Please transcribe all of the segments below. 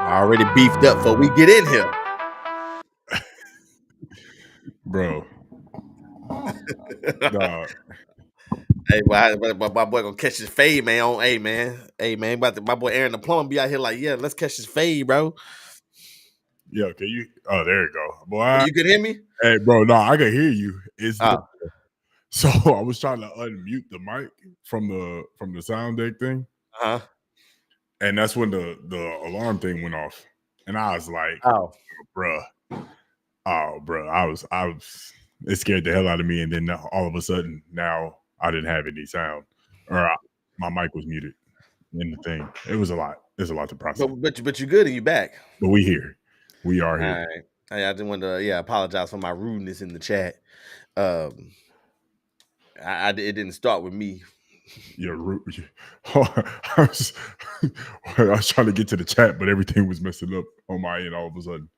Already beefed up before we get in here. Bro. Dog. Hey, my boy gonna catch his fade, man. Hey, man. My boy Aaron the plumber be out here like, yeah, let's catch his fade, bro. Yeah, can you? Oh, there you go, boy. You can hear me? Hey, bro, no, I can hear you. It's Oh. so I was trying to unmute the mic from the sound deck thing, and that's when the alarm thing went off, and I was like, oh, bro, I was it scared the hell out of me, and then all of a sudden now I didn't have any sound, or my mic was muted in the thing. It was a lot. There's a lot to process. But you good and you back. But we here. We are here. All right. Hey, I just wanted to apologize for my rudeness in the chat. It didn't start with me. You're rude. I was trying to get to the chat, but everything was messing up on my end all of a sudden.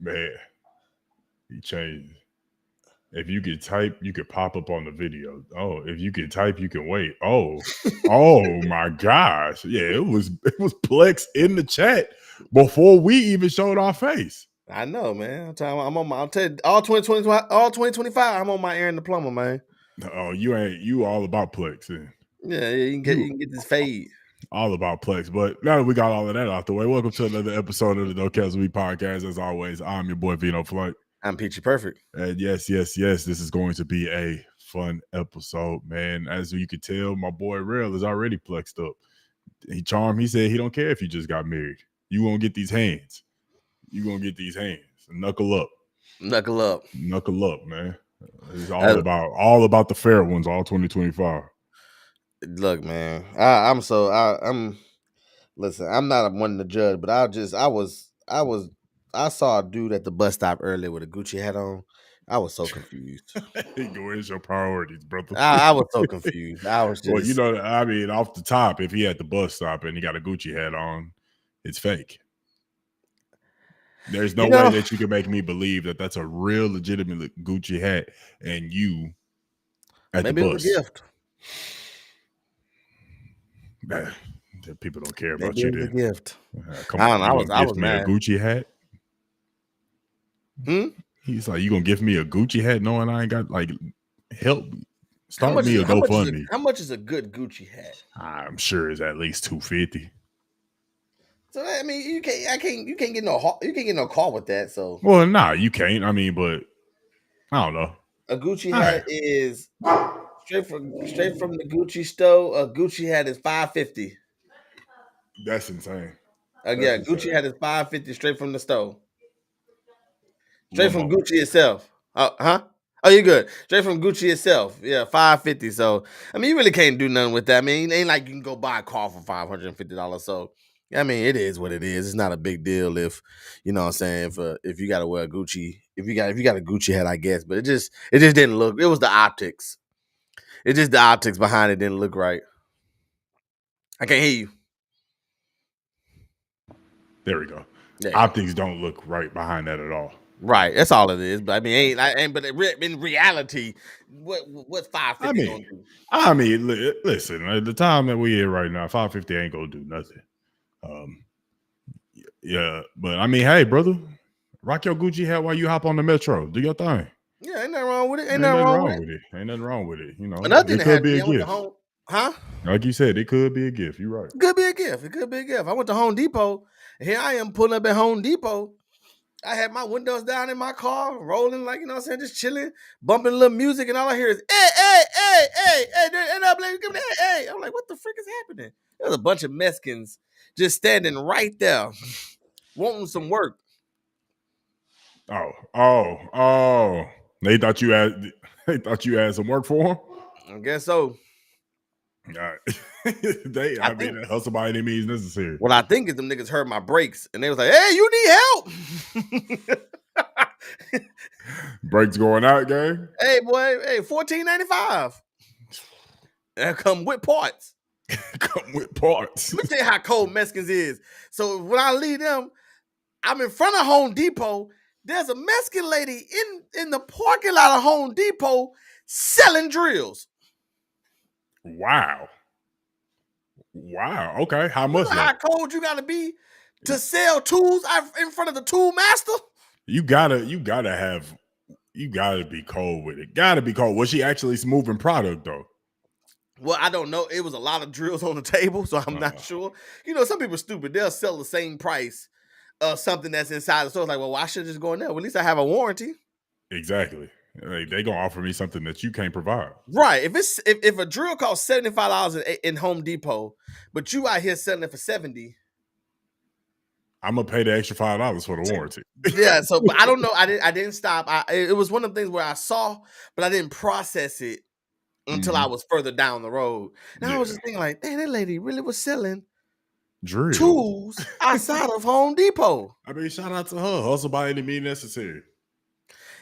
Man, he changed. If you could type, you could pop up on the video. Oh, if you could type, you can wait. Oh my gosh. Yeah, it was Plex in the chat before we even showed our face. I know, man. I'll tell you, all 2025, I'm on my Aaron the plumber, man. Oh, you all about Plex. Yeah, you can get this fade. All about Plex. But now that we got all of that out the way, welcome to another episode of the No Caps We podcast. As always, I'm your boy Vino Flight. I'm Peachy Perfect. And yes, this is going to be a fun episode, man. As you can tell, my boy Real is already plexed up. He said he don't care if you just got married. You won't get these hands. You gonna get these hands. Knuckle up. Knuckle up. Knuckle up, man. It's all about the fair ones, all 2025. Look, man. Listen, I'm not one to judge, but I saw a dude at the bus stop earlier with a Gucci hat on. I was so confused. Where's your priorities, brother? I was so confused. I was just well, I mean, off the top, if he at the bus stop and he got a Gucci hat on, it's fake. There's no way that you can make me believe that that's a real legitimate Gucci hat and you at the bus. Maybe it was a gift. People don't care about maybe you. It was a gift. Come on, I was mad. A Gucci hat. He's like, you gonna give me a Gucci hat knowing I ain't got like help? Start me a GoFundMe. How much is a good Gucci hat? I'm sure it's at least $250. So I mean, you can't get no car with that. So well, nah, you can't. I mean, but I don't know. A Gucci hat is straight from the Gucci store. A Gucci hat is $550. That's insane. Gucci hat is $550 straight from the store. Straight from Gucci itself. Oh, you good? Straight from Gucci itself. Yeah, $550. So I mean, you really can't do nothing with that. I mean, it ain't like you can go buy a car for $550. So I mean, it is what it is. It's not a big deal if you know what I'm saying. If you got to wear Gucci, if you got a Gucci hat, I guess. But it just didn't look. It was the optics. It just the optics behind it didn't look right. I can't hear you. There we go. Yeah, Optics don't look right behind that at all. right. That's all it is. But I mean, but in reality, what 550 gonna do? Listen. At the time that we in right now, 550 ain't gonna do nothing. Yeah, but I mean, hey, brother, rock your Gucci hat while you hop on the metro. Do your thing. Yeah, ain't nothing wrong with it. Ain't nothing wrong with it. Ain't nothing wrong with it. You know, Another thing it that could happened to be me, a I went to gift. home. Huh? Like you said, it could be a gift. You're right. It could be a gift. It could be a gift. I went to Home Depot. And here I am pulling up at Home Depot. I had my windows down in my car, rolling like, you know what I'm saying, just chilling, bumping a little music, and all I hear is, hey, give me that, hey. I'm like, what the frick is happening? There was a bunch of Mexicans just standing right there, wanting some work. Oh. They thought you had some work for them? I guess so. All right. I mean, hustle by any means necessary. What I think is them niggas heard my brakes, and they was like, hey, you need help. Brakes going out, gang? Hey, boy, hey, $14.95. And come with parts. Come with parts. Let me tell you how cold Mexicans is. So when I leave them, I'm in front of Home Depot. There's a Mexican lady in the parking lot of Home Depot selling drills. Wow. Okay. How much? How cold you gotta be to sell tools in front of the tool master? You gotta be cold with it. Gotta be cold. Was she actually moving product though? Well, I don't know. It was a lot of drills on the table, so I'm not sure. You know, some people are stupid. They'll sell the same price of something that's inside the store. It's like, well, why should I just go in there? Well, at least I have a warranty. Exactly. Like, they gonna offer me something that you can't provide. Right. If a drill costs $75 in Home Depot, but you out here selling it for $70, I'm gonna pay the extra $5 for the warranty. Yeah. So, but I don't know. I didn't stop. It was one of the things where I saw, but I didn't process it until I was further down the road. And I was just thinking, like, dang, that lady really was selling tools outside of Home Depot. I mean, shout out to her. Hustle by any means necessary.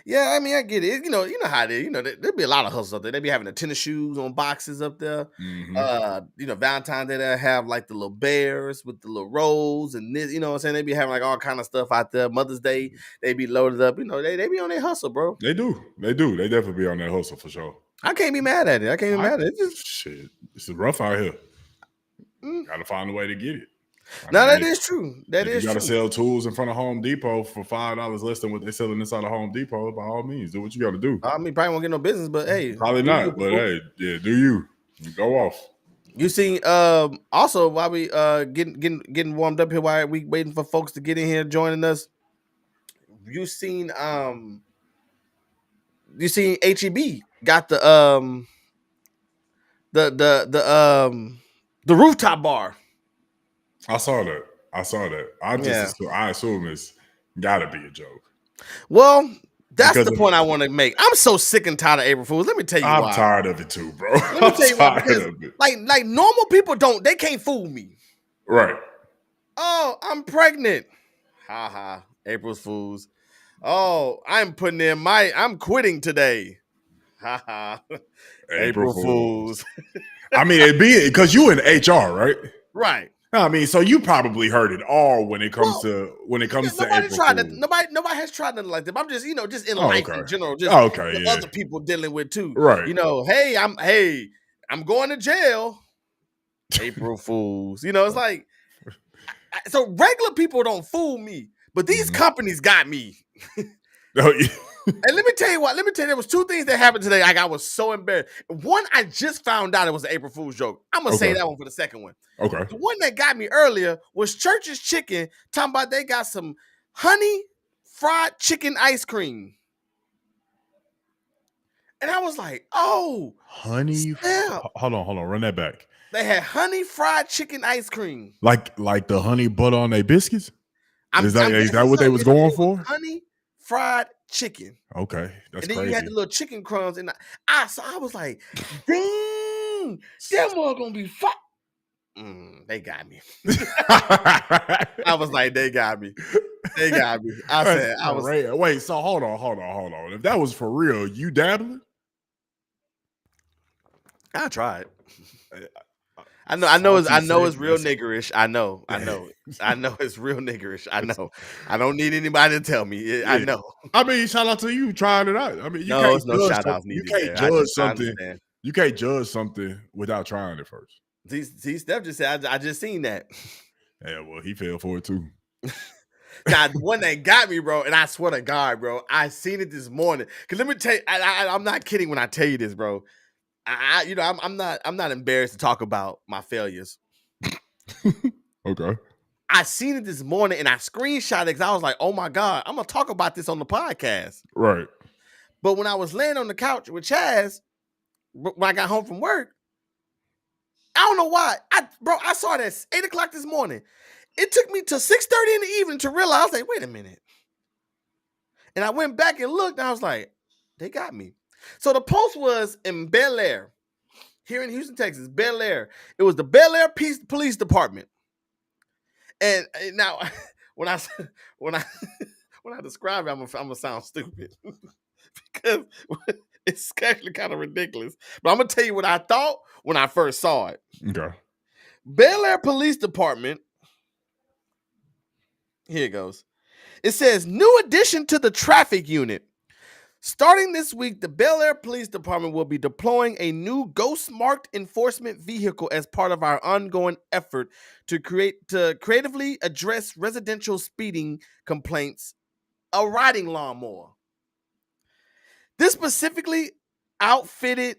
Yeah, I mean, I get it. You know how it is. You know, there'd be a lot of hustles up there. They'd be having the tennis shoes on boxes up there. You know, Valentine's Day, they'll have like the little bears with the little rolls and this, you know what I'm saying? They'd be having like all kind of stuff out there. Mother's Day, they be loaded up. You know, they be on their hustle, bro. They do. They definitely be on that hustle for sure. I can't be mad at it. It's just shit. It's rough out here. Gotta find a way to get it. That is true. You gotta sell tools in front of Home Depot for $5 less than what they're selling inside of Home Depot. By all means, do what you gotta do. I mean, probably won't get no business, but hey, probably not. But hey, yeah, do you go off? You seen also while we getting warmed up here, while we waiting for folks to get in here joining us. You seen HEB got the rooftop bar. I saw that. I assume it's gotta be a joke. Well, that's the point I want to make. I'm so sick and tired of April Fools. Let me tell you why. I'm tired of it too, bro. Let me tell you why. Because like normal people they can't fool me. Right. Oh, I'm pregnant. Ha ha. April Fools. Oh, I'm quitting today. Ha ha. April Fools. I mean, it be because you in HR, right? Right. I mean, so you probably heard it all when it comes to April Fools. Nobody has tried nothing like that. I'm just, just in life in general, just other people dealing with too. Right. You know, I'm going to jail. April Fools. You know, it's like so regular people don't fool me, but these companies got me. And let me tell you, there was two things that happened today. Like, I was so embarrassed. One, I just found out it was an April Fool's joke. I'm gonna say that one for the second one. Okay. The one that got me earlier was Church's Chicken talking about they got some honey fried chicken ice cream. And I was like, oh, honey. Hold on, run that back. They had honey fried chicken ice cream. Like the honey butter on their biscuits? Is that what they was going for? Honey fried chicken. Okay, that's And then you had the crazy. little chicken crumbs, and so I was like, dang, that mug gonna be fire. They got me. I was like, they got me. They got me. I That's said, crazy. Wait, so hold on. If that was for real, you dabbling? I tried. Eh, I know Salty it's setting. real That's niggerish. I know it's real niggerish. I know. I don't need anybody to tell me. I yeah. know. I mean, shout out to you trying it out. I mean, you No, can't it's no judge shout something. outs You needed can't there. judge I something. understand. You can't judge something without trying it first. See, Steph just said I just seen that. Yeah, well, he fell for it too. Now, the one that got me, bro, and I swear to God, bro, I seen it this morning. Cause let me tell you, I'm not kidding when I tell you this, bro. I'm not embarrassed to talk about my failures. Okay. I seen it this morning and I screenshot it because I was like, oh my God, I'm gonna talk about this on the podcast. Right. But when I was laying on the couch with Chaz, when I got home from work, I don't know why. I saw it at 8 o'clock this morning. It took me to 6:30 in the evening to realize, like, wait a minute. And I went back and looked, and I was like, they got me. So the post was in Bel Air, here in Houston, Texas, Bel Air. It was the Bel Air Police Department. And now, when I when I when I describe it, I'm gonna sound stupid because it's actually kind of ridiculous. But I'm gonna tell you what I thought when I first saw it. Okay. Bel Air Police Department. Here it goes. It says new addition to the traffic unit. Starting this week, the Bel Air Police Department will be deploying a new ghost-marked enforcement vehicle as part of our ongoing effort to creatively address residential speeding complaints. A riding lawnmower. This specifically outfitted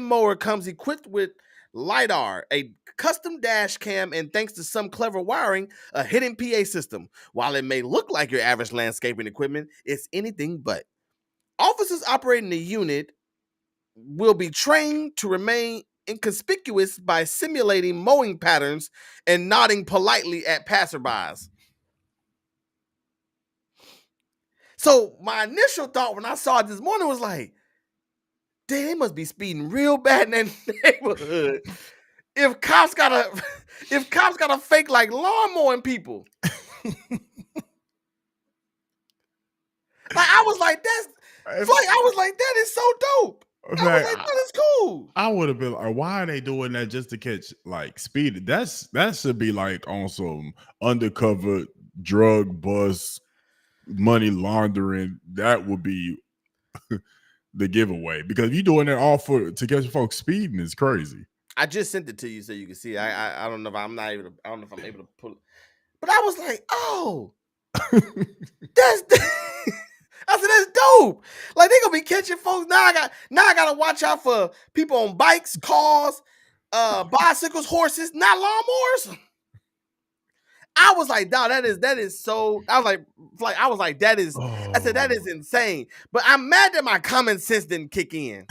mower comes equipped with LiDAR, a custom dash cam, and thanks to some clever wiring, a hidden PA system. While it may look like your average landscaping equipment, it's anything but. Officers operating the unit will be trained to remain inconspicuous by simulating mowing patterns and nodding politely at passerbys. So my initial thought when I saw it this morning was like, damn, they must be speeding real bad in that neighborhood. If cops got a fake like lawnmowing people. Like I was like, that is so dope. I was like, that is cool. I would have been like, why are they doing that just to catch like speed? That should be like on some undercover drug bust, money laundering. That would be the giveaway, because if you're doing that all to catch folks speeding is crazy. I just sent it to you so you can see. I don't know if I'm able to pull it. But I was like, oh, that's I said that's dope. Like they gonna be catching folks. Now I gotta watch out for people on bikes, cars, bicycles, horses, not lawnmowers. I was like, dog, that is so. I was like, that is. I said that is insane. But I'm mad that my common sense didn't kick in.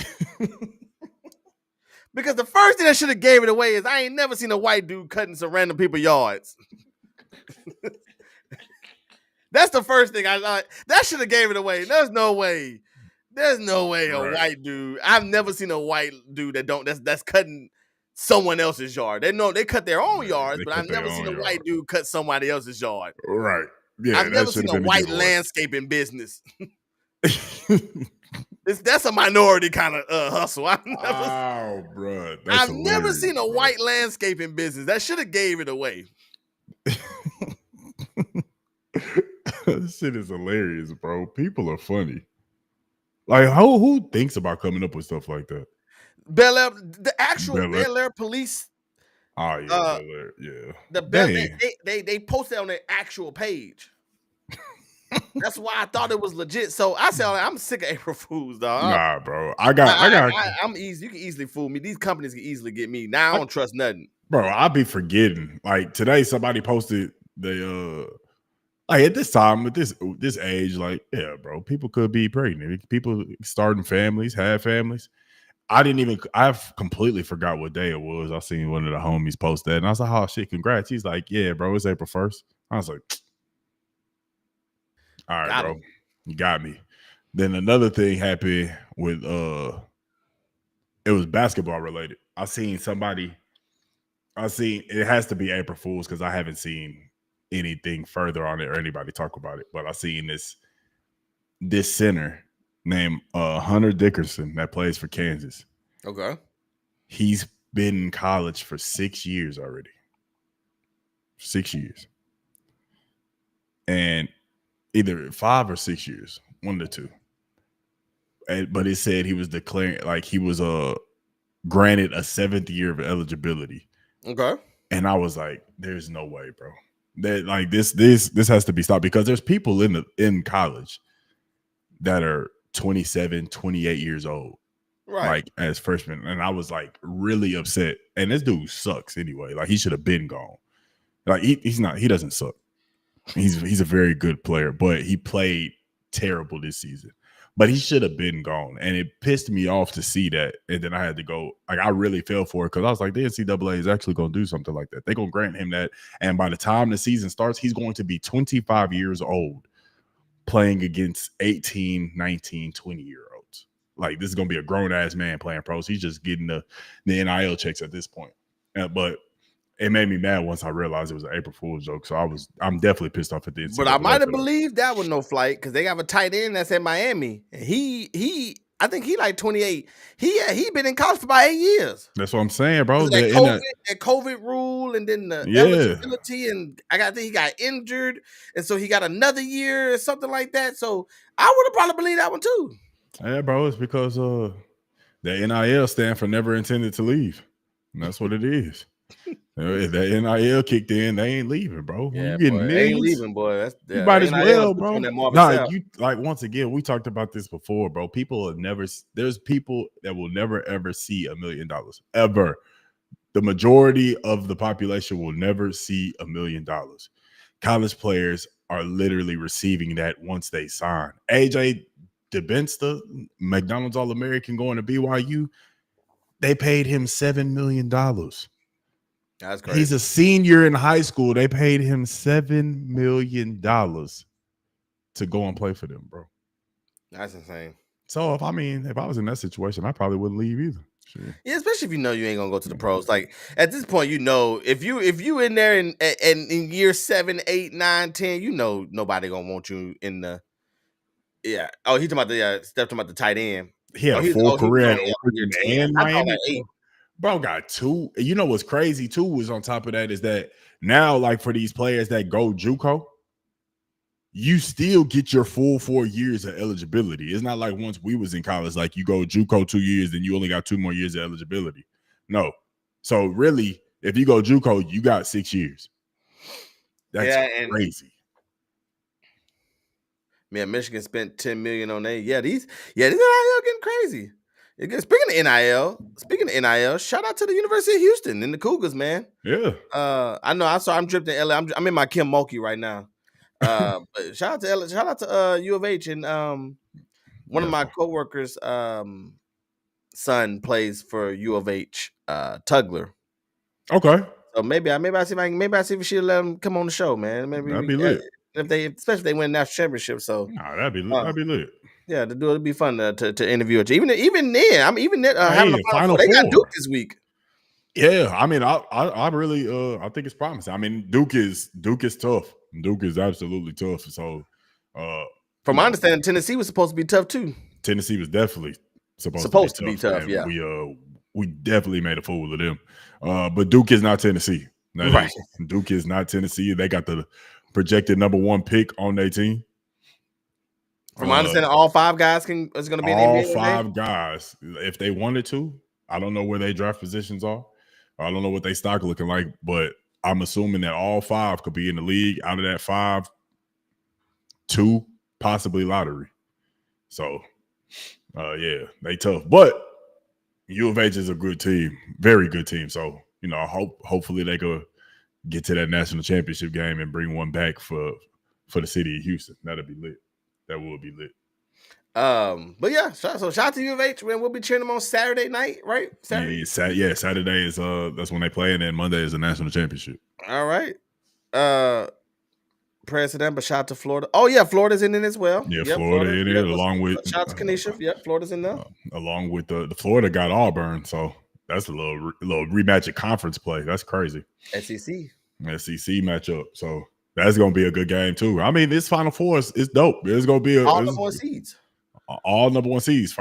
Because the first thing that should have gave it away is I ain't never seen a white dude cutting some random people yards. That's the first thing I thought. That should have gave it away. There's no way a white dude. I've never seen a white dude that's cutting someone else's yard. They cut their own yards, but I've never seen a white dude cut somebody else's yard. Right. Yeah. I've never seen a white landscaping business. That's a minority kind of hustle. I've never seen a white landscaping business. That should have gave it away. This shit is hilarious, bro. People are funny. Like, who thinks about coming up with stuff like that? Bel Air, the actual Bel Air police. Oh yeah, Bel Air, yeah. The Bel Air, they posted on their actual page. That's why I thought it was legit. So I said, I'm sick of April Fools, dog. Nah, bro. I'm easy. You can easily fool me. These companies can easily get me. Now I don't trust nothing. Bro, I be forgetting. Like today, somebody posted like at this time, at this age, like, yeah, bro, people could be pregnant. People starting families, have families. I've completely forgot what day it was. I seen one of the homies post that, and I was like, oh shit, congrats. He's like, yeah, bro, it's April 1st. I was like, All right, Got bro. him. You got me. Then another thing happened with it was basketball related. I seen it has to be April Fool's because I haven't seen anything further on it or anybody talk about it. But I seen this center named Hunter Dickerson that plays for Kansas. Okay. He's been in college for 6 years already. 6 years. And either 5 or 6 years, one of the two. But it said he was declaring like he was granted a 7th year of eligibility. Okay. And I was like, there's no way, bro. That like this has to be stopped because there's people in college that are 27, 28 years old. Right. Like as freshmen. And I was like really upset. And this dude sucks anyway. Like he should have been gone. Like he doesn't suck. He's a very good player, but he played terrible this season. But he should have been gone. And it pissed me off to see that. And then I had to go, like, I really fell for it because I was like, the NCAA is actually going to do something like that. They're going to grant him that. And by the time the season starts, he's going to be 25 years old playing against 18, 19, 20-year-olds. Like, this is going to be a grown-ass man playing pros. He's just getting the NIL checks at this point. But it made me mad once I realized it was an April Fool's joke. So I'm definitely pissed off at the NCAA. But I might have believed that was no flight because they have a tight end that's in Miami. And I think he like 28. He been in college for about 8 years. That's what I'm saying, bro. That COVID rule and then the eligibility, and I think he got injured, and so he got another year or something like that. So I would have probably believed that one too. Yeah, bro, it's because the NIL stand for never intended to leave. And that's what it is. If that NIL kicked in, they ain't leaving, bro. Yeah, you getting boy, millions, ain't leaving, boy. That's you might as well, bro. Nah, once again, we talked about this before, bro. There's people that will never ever see $1 million ever. The majority of the population will never see $1 million. College players are literally receiving that once they sign. AJ DeBensta, McDonald's All-American going to BYU, they paid him $7 million. That's crazy. He's a senior in high school. They paid him $7 million to go and play for them, bro. That's insane. So if I was in that situation, I probably wouldn't leave either. Sure. Yeah, especially if you know you ain't gonna go to the pros. Like at this point, you know, if you in there and in year 7, 8, 9, 10, you know nobody gonna want you in the. Yeah. Oh, he's talking about the tight end. He had a full career at Oregon and Miami. Bro got 2. You know what's crazy too was on top of that is that now, like for these players that go JUCO, you still get your full 4 years of eligibility. It's not like once we was in college, like you go JUCO 2 years, then you only got 2 more years of eligibility. No. So really, if you go JUCO, you got 6 years. That's crazy. Man, Michigan spent $10 million on that. Yeah, these NIL getting crazy. Speaking of NIL, shout out to the University of Houston and the Cougars, man. Yeah. I know. I'm dripped in LA. I'm in my Kim Mulkey right now. But shout out to LA, shout out to U of H, and one of my coworkers' son plays for U of H, Tugler. Okay. So maybe I see if we should let him come on the show, man. Maybe that'd be lit. Especially if they win national championship. So that'd be lit. Yeah, it'd be fun to interview it. Even then, I'm even having a Final Four. They got Four. Duke this week. Yeah, I mean, I really I think it's promising. I mean, Duke is tough. Duke is absolutely tough. So, from my understanding, Tennessee was supposed to be tough too. Tennessee was definitely supposed to be tough. Yeah, we definitely made a fool of them. But Duke is not Tennessee. Right. Duke is not Tennessee. They got the projected number 1 pick on their team. From my understanding, all 5 guys is going to be in the NBA. All 5 guys, if they wanted to. I don't know where their draft positions are. I don't know what they stock looking like, but I'm assuming that all 5 could be in the league. Out of that 5, 2 possibly lottery. So, yeah, they tough. But U of H is a good team, very good team. So, you know, hopefully they could get to that national championship game and bring one back for the city of Houston. That'd be lit. That would be lit. But yeah, so shout out to U of H, man. We'll be cheering them on Saturday night, right? Saturday? Yeah, Saturday is that's when they play, and then Monday is the national championship. All right. President, but shout out to Florida. Oh yeah, Florida's in it as well. Yeah, Yep, Florida Florida. it Yep. is, along with Shout out to Kanisha. Yep, Florida's in there. along with the Florida got Auburn, so that's a little rematch of conference play. That's crazy. SEC. SEC matchup. So that's gonna be a good game too. I mean, this Final Four is dope. It's gonna be all number one seeds. All number one seeds.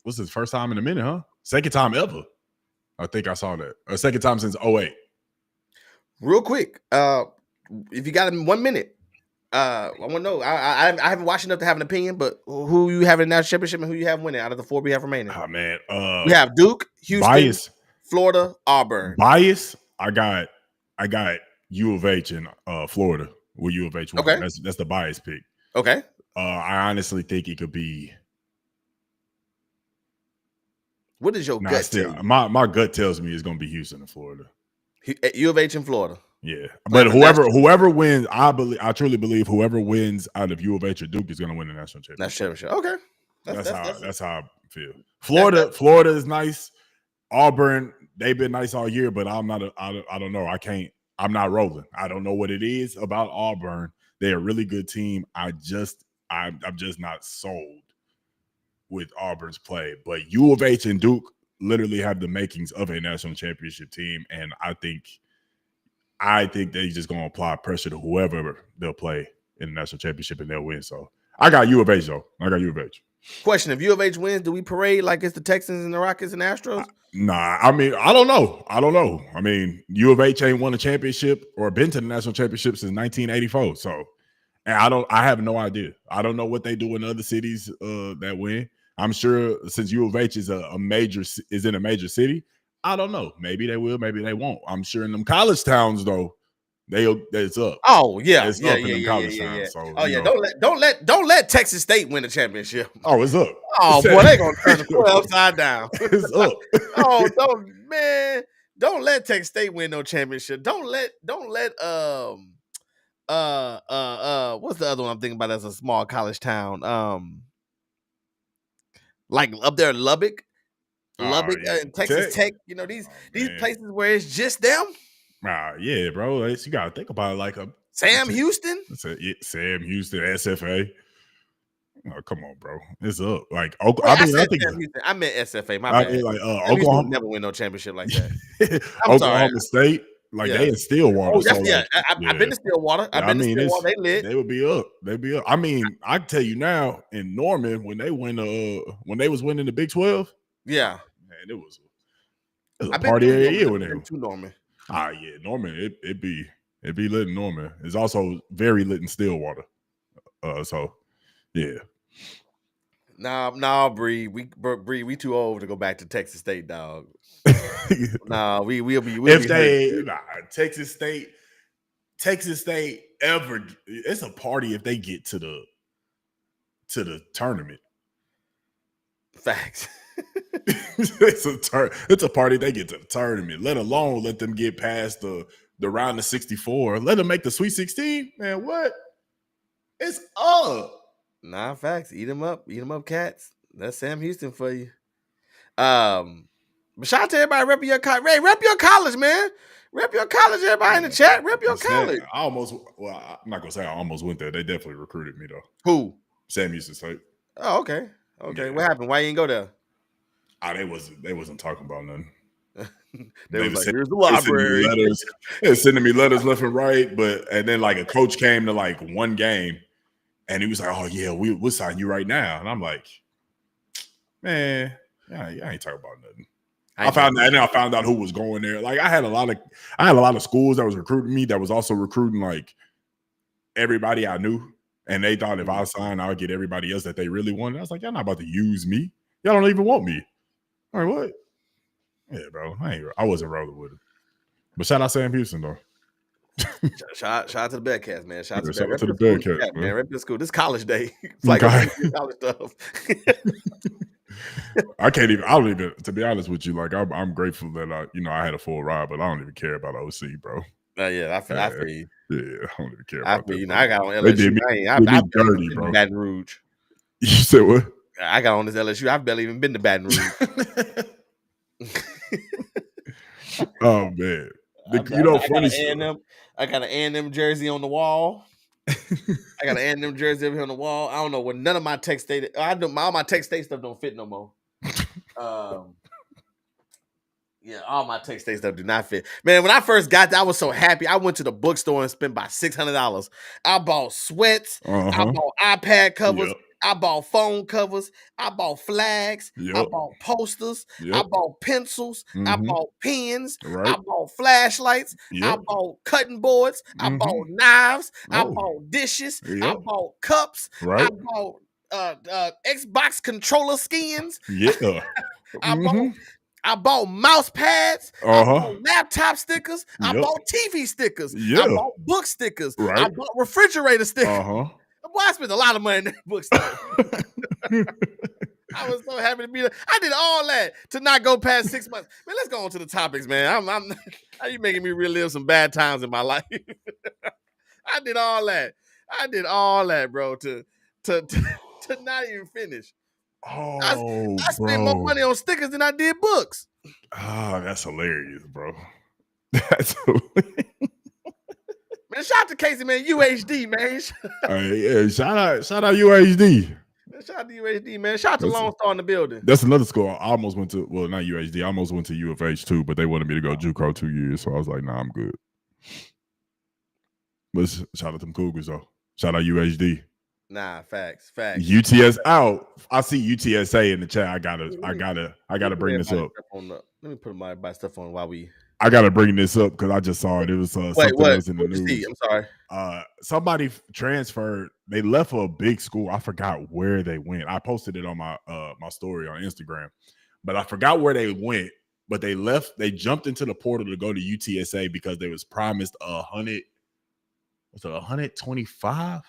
What's his first time in a minute, huh? Second time ever. I think I saw that. Second time since 08. Real quick, if you got 1 minute, I want to know. I haven't watched enough to have an opinion, but who you have in that championship and who you have winning out of the 4 we have remaining? Oh man, we have Duke, Houston, bias, Florida, Auburn. Bias. I got U of H in Florida. With U of H won. Okay, that's the bias pick. Okay. I honestly think it could be. What is your gut tell you? My gut tells me it's going to be Houston and Florida. U of H in Florida. Yeah, but whoever wins, I truly believe whoever wins out of U of H or Duke is going to win the national championship. Okay, that's how I feel. Florida is nice. Auburn, they've been nice all year, but I don't know. I'm not rolling. I don't know what it is about Auburn. They're a really good team. I'm just not sold with Auburn's play. But U of H and Duke literally have the makings of a national championship team, and I think they just gonna apply pressure to whoever they'll play in the national championship, and they'll win. So I got U of H though. I got U of H. Question: if U of H wins, do we parade like it's the Texans and the Rockets and Astros? Nah, I mean, I don't know. I mean, U of H ain't won a championship or been to the national championship since 1984. So, and I have no idea. I don't know what they do in other cities that win. I'm sure since U of H is in a major city, I don't know. Maybe they will, maybe they won't. I'm sure in them college towns though, it's up. Oh yeah, it's up in them college towns. So, don't let Texas State win the championship. Oh, it's up. Oh boy, they gonna turn the court upside down. It's up. Oh don't let Texas State win no championship. Don't let what's the other one I'm thinking about as a small college town? Like up there in Lubbock, Texas Tech. You know these places where it's just them. Yeah, bro. You gotta think about it like a Sam Houston. Sam Houston, SFA. Oh, come on, bro. It's up. Like I meant SFA. My bad. Like Oklahoma never win no championship like that. Oklahoma State, like they in Stillwater. Oh, I've been to Stillwater. They lit. They would be up. They'd be up. I mean, I can tell you now, in Norman, when they was winning the Big 12, man, it was a party every year with them. To Norman. Yeah, Norman. It be lit in Norman. It's also very lit in Stillwater. So yeah. Nah, Bree. We too old to go back to Texas State, dog. Nah, we'll be. Texas State ever. It's a party if they get to the tournament. Facts. It's a party if they get to the tournament. Let alone let them get past the round of 64. Let them make the Sweet 16. Man, what? It's up. Nah, facts. Eat them up, cats. That's Sam Houston for you. But shout out to everybody repping your college. Ray, rep your college, man. Rep your college, everybody in the chat. Rep your college. I'm not gonna say I almost went there. They definitely recruited me though. Who? Sam Houston State. Oh, okay. Yeah. What happened? Why you didn't go there? They wasn't talking about nothing. they was like, here's the library. They were sending me letters left and right, and then like a coach came to like one game. And he was like, "Oh yeah, we'll sign you right now." And I'm like, "Man, yeah, I ain't talking about nothing." I found out who was going there. Like I had a lot of schools that was recruiting me that was also recruiting like everybody I knew, and they thought if I signed, I would get everybody else that they really wanted. I was like, "Y'all not about to use me. Y'all don't even want me." All right, what? Yeah, bro, I wasn't rolling with it. But shout out Sam Houston though. Shout out to the Bearcats, man. Shout out to the Bearcats, man. Rep your school. This is college day. It's like college stuff. I don't even, to be honest with you, like I'm grateful that I had a full ride, but I don't even care about OC, bro. I feel you. Yeah, I don't even care about that. I got on LSU. They did me dirty, bro. Baton Rouge. You said what? I got on this LSU. I've barely even been to Baton Rouge. Oh man. I got an A&M jersey on the wall. I got an A&M jersey over here on the wall. I don't know what none of my Tech State. All my Tech State stuff don't fit no more. Um, yeah, all my Tech State stuff do not fit. Man, when I first got there, I was so happy. I went to the bookstore and spent about $600. I bought sweats. I Uh-huh. bought iPad covers. Yep. I bought phone covers. I bought flags. I Yep. bought posters. I Yep. bought pencils. I Mm-hmm. bought pens. I Right. bought flashlights. I Yep. bought cutting boards. I Mm-hmm. bought knives. I Oh. bought dishes. I Yep. bought cups. I Right. bought Xbox controller skins. Yeah. I bought Mm-hmm. I bought mouse pads. I Uh-huh. bought laptop stickers. I Yep. bought TV stickers. I Yeah. bought book stickers. I Right. bought refrigerator stickers. Uh-huh. Boy, I spent a lot of money in that bookstore. I was so happy to be there. I did all that to not go past 6 months. Man, let's go on to the topics, man. How you making me relive some bad times in my life? I did all that. I did all that, bro, to not even finish. Oh, I spent more bro. money on stickers than I did books. Ah, that's hilarious, bro. That's hilarious. Man, shout out to Casey, man. UHD, man. Yeah, shout out UHD. Shout out to UHD, man. Shout out to That's- Lone Star in the building. That's another school. I almost went to, well, not UHD. I almost went to U of H too, but they wanted me to go JUCO 2 years, so I was like, nah, I'm good. But shout out to them Cougars though. Shout out UHD. Nah, facts. UTS out. I see UTSA in the chat. I gotta bring this up. Let me put my stuff on while we. I gotta bring this up because I just saw it. It was something else in the news. I'm sorry. Somebody transferred. They left for a big school. I forgot where they went. I posted it on my my story on Instagram, but I forgot where they went. But they left. They jumped into the portal to go to UTSA because they was promised 125.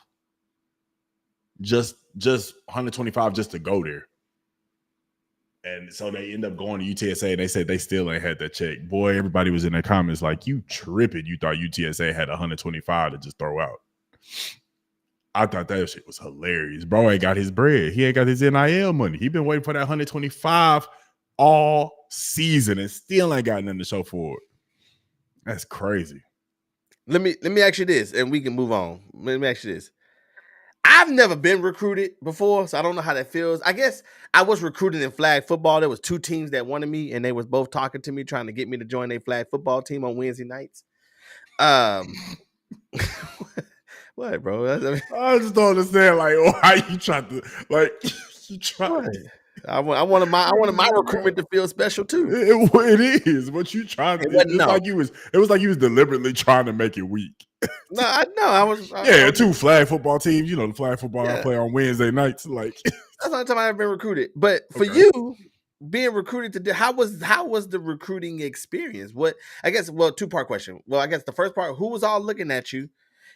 Just 125 just to go there. And so they end up going to UTSA and they said they still ain't had that check. Boy, everybody was in the comments like, you tripping. You thought UTSA had 125 to just throw out. I thought that shit was hilarious. Bro ain't got his bread. He ain't got his NIL money. He been waiting for that 125 all season and still ain't got nothing to show for it. That's crazy. Let me ask you this, and we can move on. Let me ask you this. I've never been recruited before, so I don't know how that feels. I guess I was recruited in flag football. There was 2 teams that wanted me, and they was both talking to me, trying to get me to join a flag football team on Wednesday nights. What, bro? I just don't understand. Like, why you trying to you trying? I wanted my recruitment to feel special too. It is. What you trying to? It was like you was deliberately trying to make it weak. I was. Yeah, 2 flag football teams. You know the flag football I play on Wednesday nights. Like that's the only time I've been recruited. But for you being recruited to how was the recruiting experience? What I guess 2-part question. Well, I guess the first part, who was all looking at you,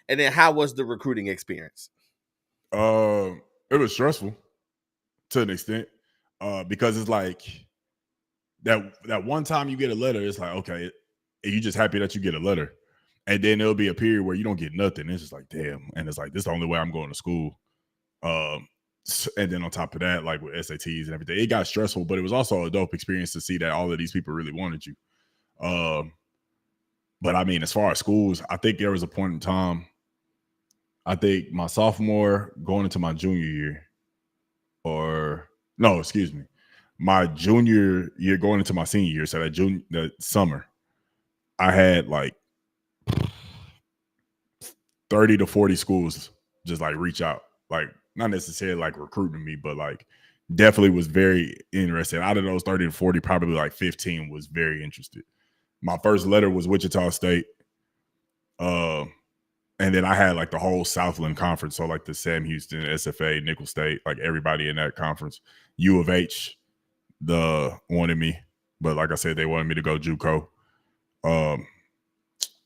and then how was the recruiting experience? It was stressful to an extent. Because it's like that one time you get a letter, it's like, okay, you just happy that you get a letter. And then there'll be a period where you don't get nothing. It's just like, damn. And it's like, this is the only way I'm going to school. And then on top of that, like with SATs and everything, it got stressful, but it was also a dope experience to see that all of these people really wanted you. But I mean, as far as schools, I think there was a point in time, I think my sophomore going into my junior year, my junior year going into my senior year. So that summer, I had like 30 to 40 schools just like reach out, like not necessarily like recruiting me, but like definitely was very interested. Out of those 30 to 40, probably like 15 was very interested. My first letter was Wichita State. And then I had like the whole Southland conference. So like the Sam Houston, SFA, Nickel State, like everybody in that conference. U of H, wanted me. But like I said, they wanted me to go JUCO.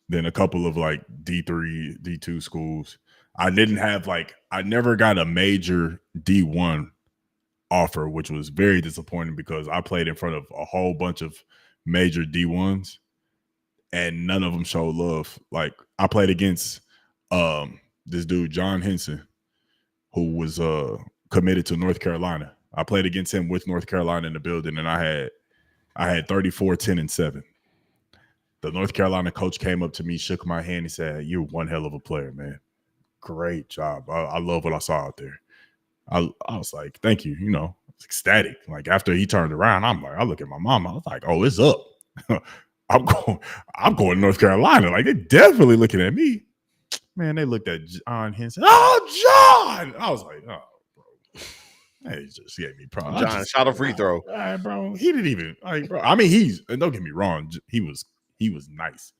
Then a couple of like D3, D2 schools. I never got a major D1 offer, which was very disappointing because I played in front of a whole bunch of major D1s and none of them showed love. Like I played against this dude, John Henson, who was committed to North Carolina. I played against him with North Carolina in the building, and I had 34, 10, and 7. The North Carolina coach came up to me, shook my hand, and said, "You're one hell of a player, man. great job. I love what I saw out there. I was like, thank you. You know, ecstatic. Like after he turned around, I'm like, I look at my mom. I was like, oh, it's up. I'm going. I'm going to North Carolina. Like they're definitely looking at me. Man, they looked at John Henson. Oh, John! I was like, oh, bro. Hey, just gave me problems. John shot a free throw. All right, bro. He didn't even like, bro. I mean, don't get me wrong. He was nice.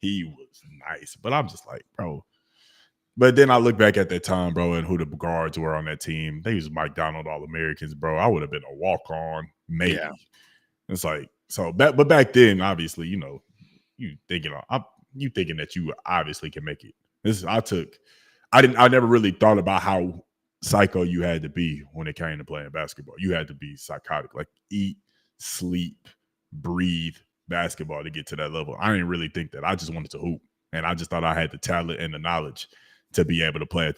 He was nice. But I'm just like, bro. But then I look back at that time, bro, and who the guards were on that team. They was Mike Donald All-Americans, bro. I would have been a walk-on, maybe. Yeah. It's like, so but back then, obviously, you know, you thinking that you obviously can make it. I never really thought about how psycho you had to be when it came to playing basketball. You had to be psychotic, like eat, sleep, breathe basketball to get to that level. I didn't really think that. I just wanted to hoop, and I just thought I had the talent and the knowledge to be able to play at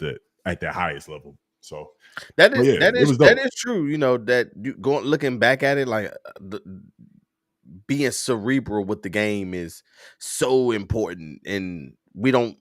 that highest level. So that is true. You know, that looking back at it, like being cerebral with the game is so important, and we don't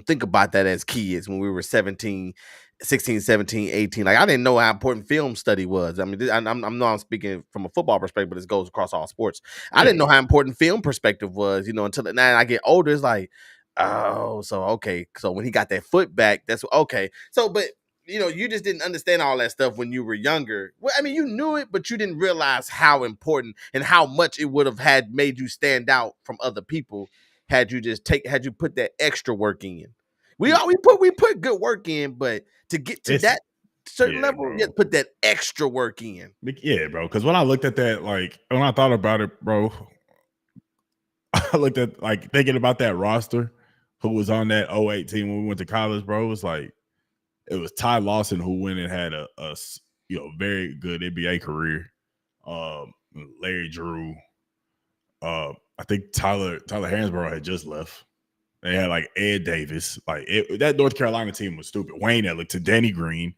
think about that as kids when we were 16, 17, 18. Like I didn't know how important film study was. I mean, I'm speaking from a football perspective, but this goes across all sports. I didn't know how important film perspective was, you know, until now I get older. It's like, oh, so okay. So when he got that foot back, that's okay. So, but you know, you just didn't understand all that stuff when you were younger. Well, I mean, you knew it, but you didn't realize how important and how much it would have had made you stand out from other people had you put that extra work in. We put good work in, but to get to that certain level, you have to put that extra work in. Yeah, bro. Because when I looked at that, like when I thought about it, bro, I looked at like thinking about that roster who was on that 08 team when we went to college, bro. It was like it was Ty Lawson who went and had a very good NBA career. Larry Drew. I think Tyler Hansborough had just left. They had like Ed Davis. Like that North Carolina team was stupid. Wayne Ellington, Danny Green.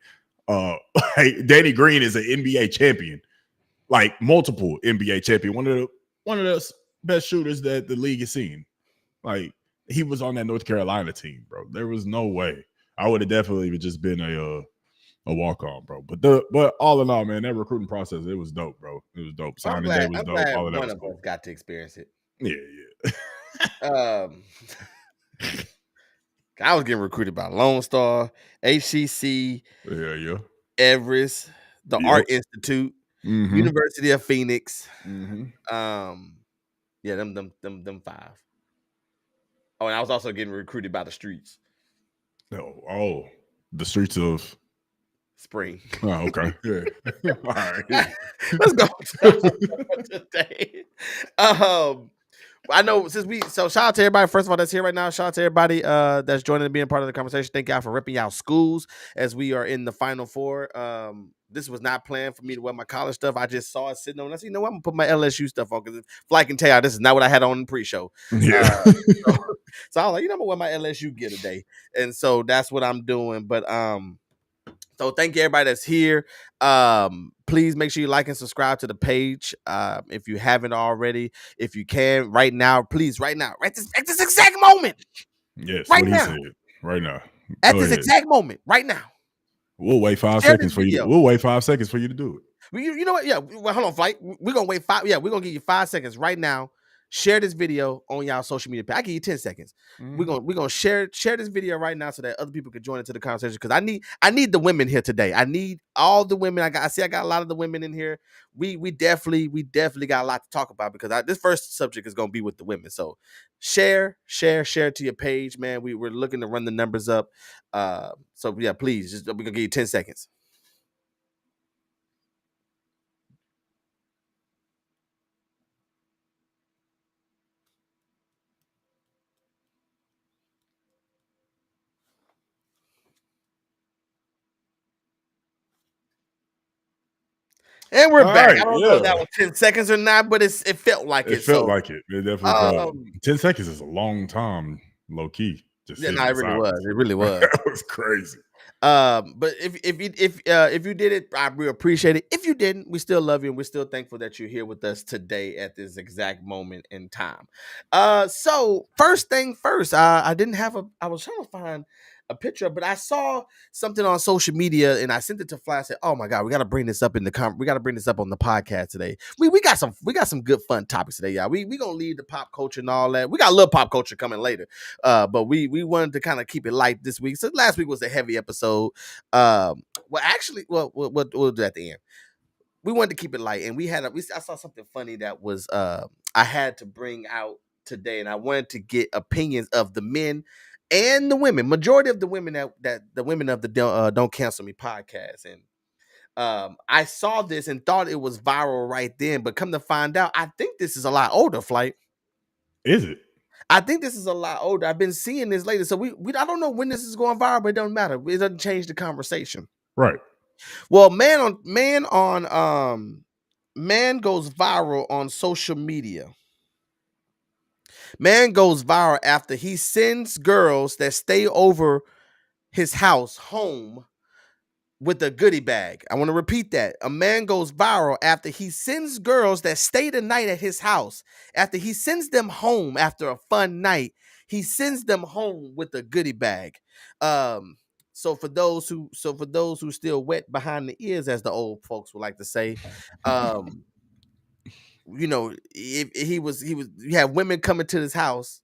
Danny Green is an NBA champion, like multiple NBA champion. One of the best shooters that the league has seen. Like he was on that North Carolina team, bro. There was no way. I would have definitely just been a walk-on, bro. But all in all, man, that recruiting process, it was dope, bro. It was dope. Signing day was dope. All of that was cool. One of us got to experience it. Yeah. I was getting recruited by Lone Star, HCC, Everest, the Art Institute, University of Phoenix. Them five. Oh, and I was also getting recruited by the streets. Oh, the streets of Spring. Oh, okay. Yeah. All right. Let's go today. I know so shout out to everybody, first of all, that's here right now. Shout out to everybody that's joining and being part of the conversation. Thank y'all for ripping out schools as we are in the Final Four. This was not planned for me to wear my college stuff. I just saw it sitting on. I said, you know what? I'm gonna put my LSU stuff on because Fly can tell y'all this is not what I had on in the pre-show. Yeah. So I was like, you know, I'm gonna wear my LSU gear today. And so that's what I'm doing. But so thank you everybody that's here. Please make sure you like and subscribe to the page if you haven't already. If you can, right now, please, right now, at this exact moment. Yes, right what now. He said. Right now. At this exact moment, right now. We'll wait 5 seconds for you. We'll wait 5 seconds for you to do it. You know what? Yeah, well, hold on, Flight. We're gonna wait 5. Yeah, we're gonna give you 5 seconds right now. Share this video on y'all social media page. I give you 10 seconds. We're gonna share this video right now so that other people can join into the conversation because I need the women here today. I need all the women. I got a lot of the women in here. We definitely got a lot to talk about because this first subject is gonna be with the women. So share to your page, man. We're looking to run the numbers up. So yeah, please, we're gonna give you 10 seconds. And we're back. Right, I don't know if that was 10 seconds or not, but it felt like it. It felt like it. It definitely felt. 10 seconds is a long time, low key. It really was. It really was. That was crazy. But if you did it, I really appreciate it. If you didn't, we still love you and we're still thankful that you're here with us today at this exact moment in time. So first thing first, I was trying to find a picture, but I saw something on social media and I sent it to Fly. I said, "Oh my god, we got to bring this up we got to bring this up on the podcast today. We got some good fun topics today, y'all. We gonna leave the pop culture and all that. We got a little pop culture coming later, but we wanted to kind of keep it light this week. So last week was a heavy episode. Well, actually, we'll do at the end. We wanted to keep it light, and I saw something funny that was I had to bring out today, and I wanted to get opinions of the men and the women. Majority of the women that the women of the Don't Cancel Me podcast, and I saw this and thought it was viral right then, but come to find out, I think this is a lot older. Flight. Is it? I think this is a lot older. I've been seeing this later, so we I don't know when this is going viral, but it doesn't matter. It doesn't change the conversation. Right. Well, man goes viral on social media. Man goes viral after he sends girls that stay over his house home with a goodie bag. I want to repeat that. A man goes viral after he sends girls that stay the night at his house. After he sends them home after a fun night, he sends them home with a goodie bag. So for those who still wet behind the ears, as the old folks would like to say, if you have women coming to his house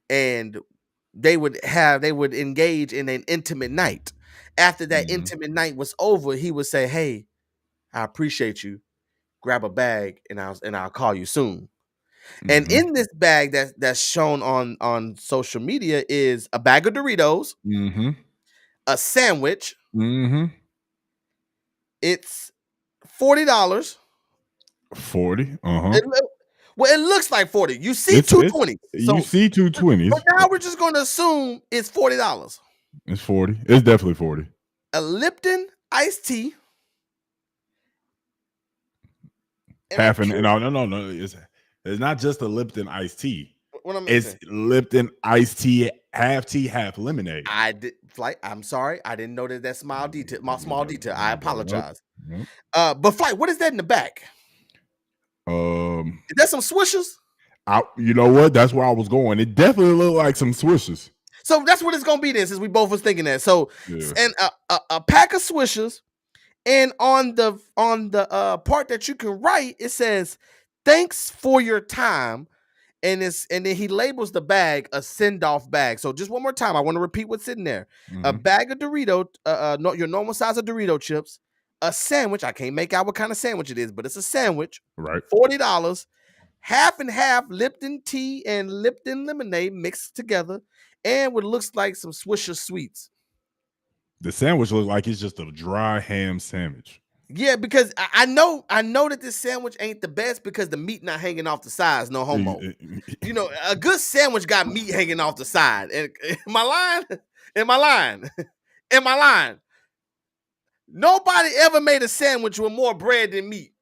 and they would engage in an intimate night. After that intimate night was over, he would say, "Hey, I appreciate you. Grab a bag and I'll call you soon." And in this bag that's shown on social media is a bag of Doritos, a sandwich. It's $40. 40. Well, it looks like 40. You see It's 220. you see 220s. But now we're just going to assume it's $40. It's 40. It's definitely 40. A Lipton iced tea. No. It's not just a Lipton iced tea. What am I It's saying? Lipton iced tea, half lemonade. I'm sorry. I didn't know that small detail. I apologize. Yep. But Flight, what is that in the back? Is that some Swishers? You know what? That's where I was going. It definitely looked like some Swishers. So that's what it's gonna be then, since we both was thinking that. So and a pack of Swishers, and on the part that you can write, it says, "Thanks for your time." And then he labels the bag a send-off bag. So just one more time, I want to repeat what's in there. A bag of Dorito, your normal size of Dorito chips, a sandwich. I can't make out what kind of sandwich it is, but it's a sandwich. Right. $40. Half and half Lipton tea and Lipton lemonade mixed together, and what looks like some Swisher sweets. The sandwich looks like it's just a dry ham sandwich. Yeah, because I know that this sandwich ain't the best because the meat not hanging off the sides. No homo. A good sandwich got meat hanging off the side. And am I lying? Nobody ever made a sandwich with more bread than meat.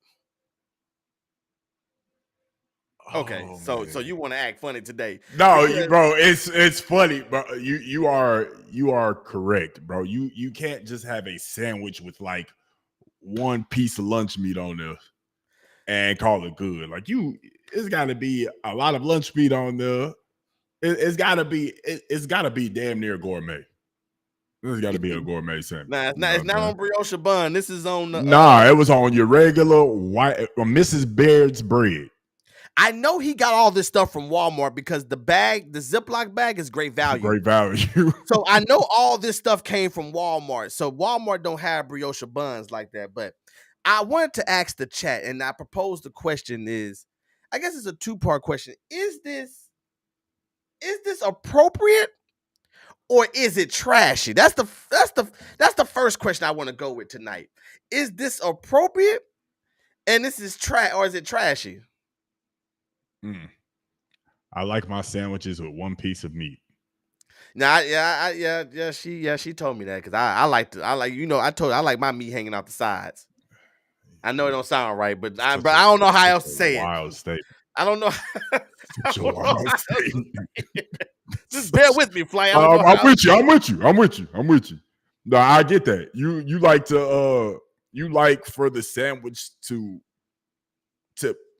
Okay, so you want to act funny today? No, bro, it's funny, bro. You are correct, bro. You can't just have a sandwich with like one piece of lunch meat on there and call it good. Like it's got to be a lot of lunch meat on there. It's got to be damn near gourmet. This got to be a gourmet sandwich. Nah, it's not on brioche bun. This is on the. It was on your regular white Mrs. Baird's bread. I know he got all this stuff from Walmart because the Ziploc bag is great value. Great value. So I know all this stuff came from Walmart. So Walmart don't have brioche buns like that. But I wanted to ask the chat, and I proposed the question is, I guess it's a two-part question. Is this appropriate or is it trashy? That's the first question I want to go with tonight. Is this appropriate and this is or is it trashy? I like my sandwiches with one piece of meat. Nah, she told me that because I like my meat hanging out the sides. I know it don't sound right, but I don't know how else to say wild statement. I don't know. Such a wild statement. Just bear with me, Fly. I'm with you. No, I get that. You like to you like for the sandwich to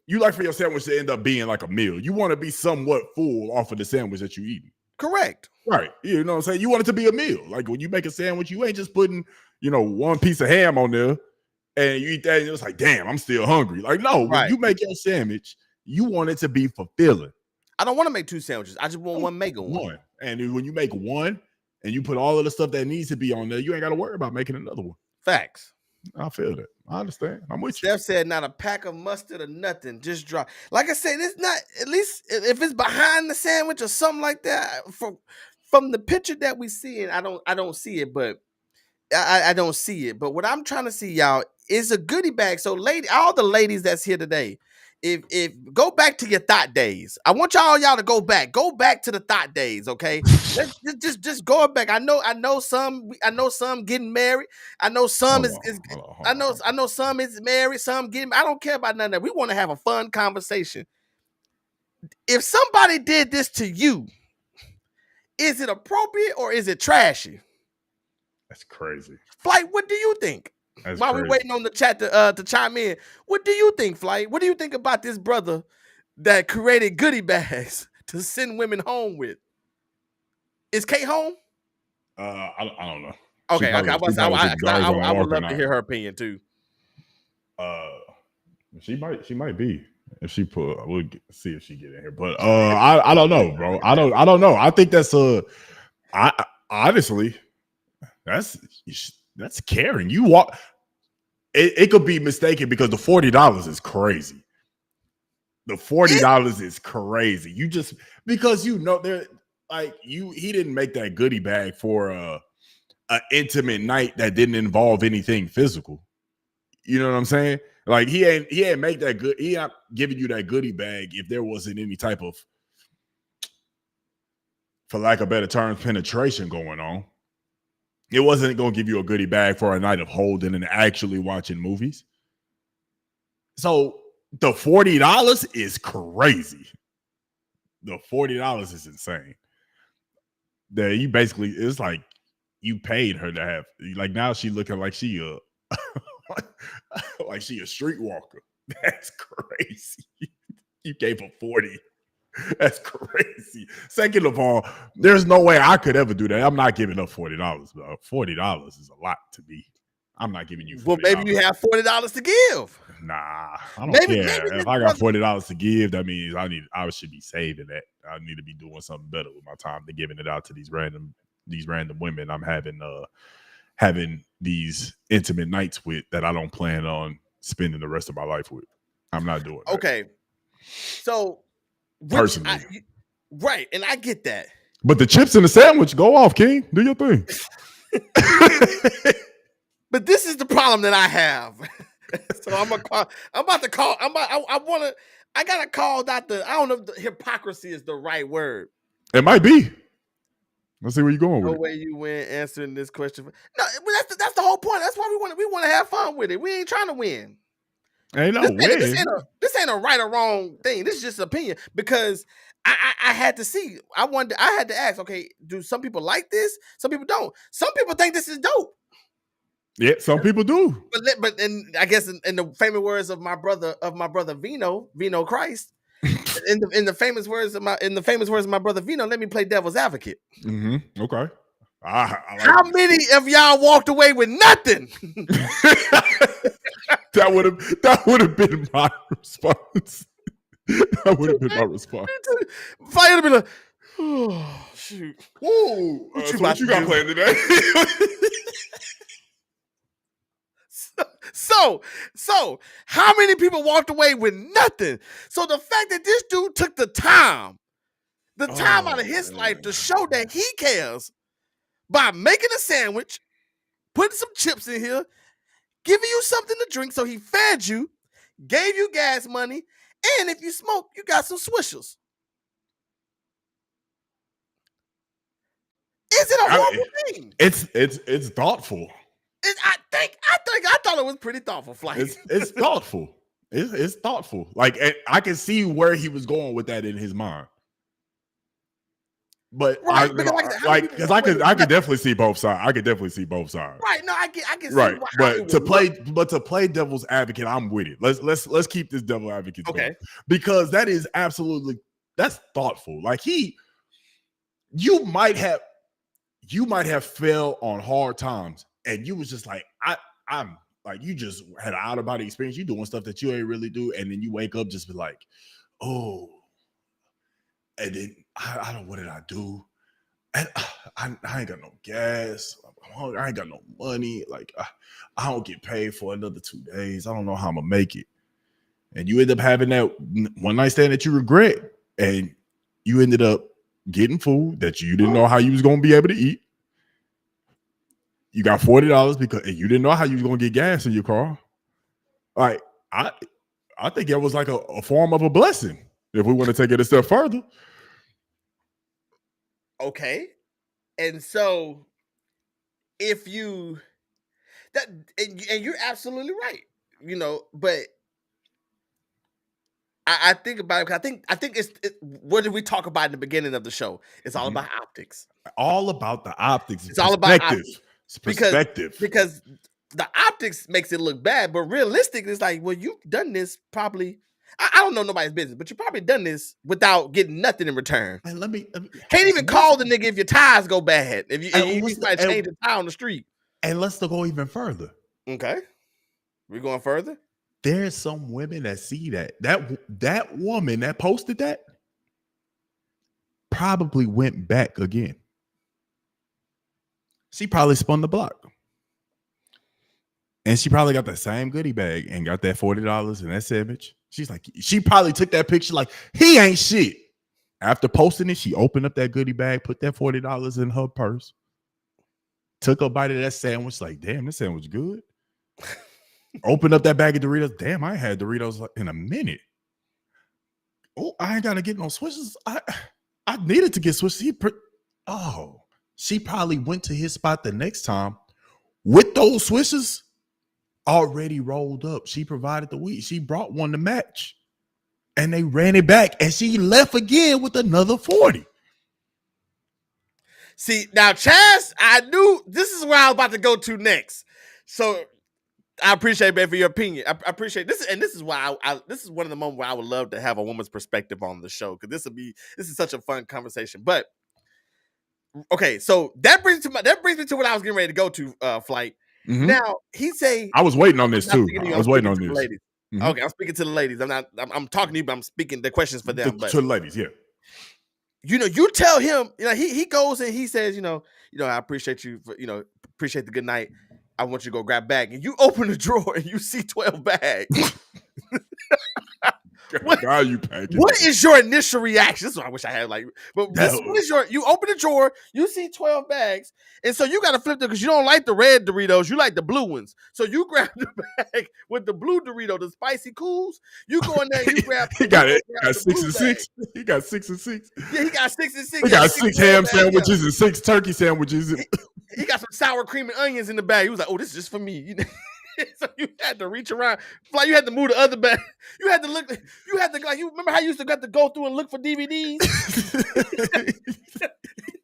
you like for your sandwich to end up being like a meal. You want to be somewhat full off of the sandwich that you eat. Correct. Right. You know what I'm saying? You want it to be a meal. Like when you make a sandwich, you ain't just putting, one piece of ham on there and you eat that and you're just like, damn, I'm still hungry. Like, no, when Right. you make your sandwich, you want it to be fulfilling. I don't want to make 2 sandwiches. I just want one mega one. And when you make one and you put all of the stuff that needs to be on there, you ain't got to worry about making another one. Facts. I feel that. I understand. I'm with you. Steph said, not a pack of mustard or nothing. Just drop. Like I said, it's not, at least if it's behind the sandwich or something like that. From the picture that we see, and I don't see it, but I don't see it. But what I'm trying to see, y'all, is a goodie bag. So, all the ladies that's here today, if go back to your thought days. I want y'all to go back to the thought days, okay? Let's just go back. I know some getting married. I know some I know some is married, some getting. I don't care about none of that. We want to have a fun conversation. If somebody did this to you, is it appropriate or is it trashy? That's crazy. Flight, what do you think? While we're waiting on the chat to chime in, what do you think, Flight? What do you think about this brother that created goodie bags to send women home with? Is Kate home? I don't know. Okay. I would love to hear her opinion too. She might be. If she we'll see if she get in here. But I don't know, bro. I don't know. I think that's honestly, that's caring. You walk. It could be mistaken because the $40 is crazy. The $40 is crazy. You just because there like he didn't make that goodie bag for an intimate night that didn't involve anything physical. You know what I'm saying? Like he ain't make that good. He not giving you that goodie bag if there wasn't any type of, for lack of better terms, penetration going on. It wasn't going to give you a goodie bag for a night of holding and actually watching movies. So the $40 is crazy. The $40 is insane. That you basically, it's like you paid her to have, like now she looking like she like she a streetwalker. That's crazy. You gave her 40. That's crazy. Second of all, there's no way I could ever do that. I'm not giving up $40, bro. $40 is a lot to me. I'm not giving you $40. Well, maybe you have $40 to give. Nah, I don't care. If I got $40 to give, that means I should be saving that. I need to be doing something better with my time than giving it out to these random women I'm having these intimate nights with that I don't plan on spending the rest of my life with. I'm not doing that. Okay. So personally. Right, and I get that. But the chips in the sandwich, go off, King. Do your thing. But this is the problem that I have. So I gotta call that I don't know if hypocrisy is the right word. It might be. Let's see where you're going with it. No way you win answering this question. No, that's the whole point. That's why we want to have fun with it. We ain't trying to win. Ain't no win. This ain't a right or wrong thing. This is just opinion because I had to see. I had to ask. Okay, do some people like this? Some people don't. Some people think this is dope. Yeah, some people do. But I guess in the famous words of my brother Vino Christ, in the famous words of my brother Vino, let me play devil's advocate. Mm-hmm. Okay. How many of y'all walked away with nothing? That would have been my response. That would have been my response. Fire would have been like, oh shoot. Whoa. What you got planned today? So how many people walked away with nothing? So the fact that this dude took the time out of his life to show that he cares by making a sandwich, putting some chips in here, giving you something to drink, so he fed you, gave you gas money, and if you smoke, you got some swishers. Is it a horrible thing? It's thoughtful. I thought it was pretty thoughtful, Flight. It's thoughtful. It's thoughtful. Like I can see where he was going with that in his mind. But right, I could definitely see both sides. I could definitely see both sides. Right. No, I can see right. But to play devil's advocate, I'm with it. Let's keep this devil advocate going. Because that is that's thoughtful. Like you might have fell on hard times, and you was just like, I'm like, you just had an out of body experience. You doing stuff that you ain't really do, and then you wake up just be like, oh, and then I don't. What did I do? And I ain't got no gas. I'm hungry. I ain't got no money. Like I don't get paid for another 2 days. I don't know how I'm gonna make it. And you end up having that one night stand that you regret, and you ended up getting food that you didn't know how you was gonna be able to eat. You got $40 because you didn't know how you was gonna get gas in your car. Like I think it was like a form of a blessing if we want to take it a step further. Okay, and so if you that and you're absolutely right, but I think about it because I think what did we talk about in the beginning of the show? It's all about optics. All about the optics. It's all about optics. It's perspective. Because the optics makes it look bad, but realistic is like, well, you've done this probably. I don't know nobody's business, but you probably done this without getting nothing in return. And let me can't even call the nigga if your tires go bad. If you might change the tire on the street. And let's go even further. Okay, we're going further. There's some women that see that woman that posted that probably went back again. She probably spun the block. And she probably got the same goodie bag and got that $40 and that sandwich. She's like, she probably took that picture like, he ain't shit. After posting it, she opened up that goodie bag, put that $40 in her purse, took a bite of that sandwich, like, damn, this sandwich good. Opened up that bag of Doritos. Damn, I ain't had Doritos in a minute. Oh, I ain't got to get no Swishes. I needed to get Swishes. She probably went to his spot the next time with those Swishes already rolled up. She provided the weed. She brought one to match. And they ran it back. And she left again with another 40. See, now, Chaz, I knew this is where I was about to go to next. So I appreciate, man, for your opinion. I appreciate this. And this is why this is one of the moments where I would love to have a woman's perspective on the show. Because this is such a fun conversation. But okay, so that brings me to what I was getting ready to go to, Flight. Mm-hmm. Now he say I was waiting on this too. I was waiting on this. Ladies. Mm-hmm. Okay, I'm speaking to the ladies. I'm talking to you, but I'm speaking the questions for them. To the ladies, yeah. You tell him, he goes and he says, I appreciate you for, appreciate the good night. I want you to go grab a bag. And you open the drawer and you see 12 bags. What is your initial reaction? This is what I wish I had. What is you open the drawer, you see 12 bags, and so you got to flip them because you don't like the red Doritos, you like the blue ones. So you grab the bag with the blue Dorito, the spicy cools. You go in there, and you grab. He got 6 and 6. He got 6 and 6. Yeah, he got 6 and 6. He got 6 ham sandwiches and 6 turkey sandwiches. He got some sour cream and onions in the bag. He was like, "Oh, this is just for me." So you had to reach around, you had to move the other bag. You had to look. You had to you remember how you used to have to go through and look for DVDs.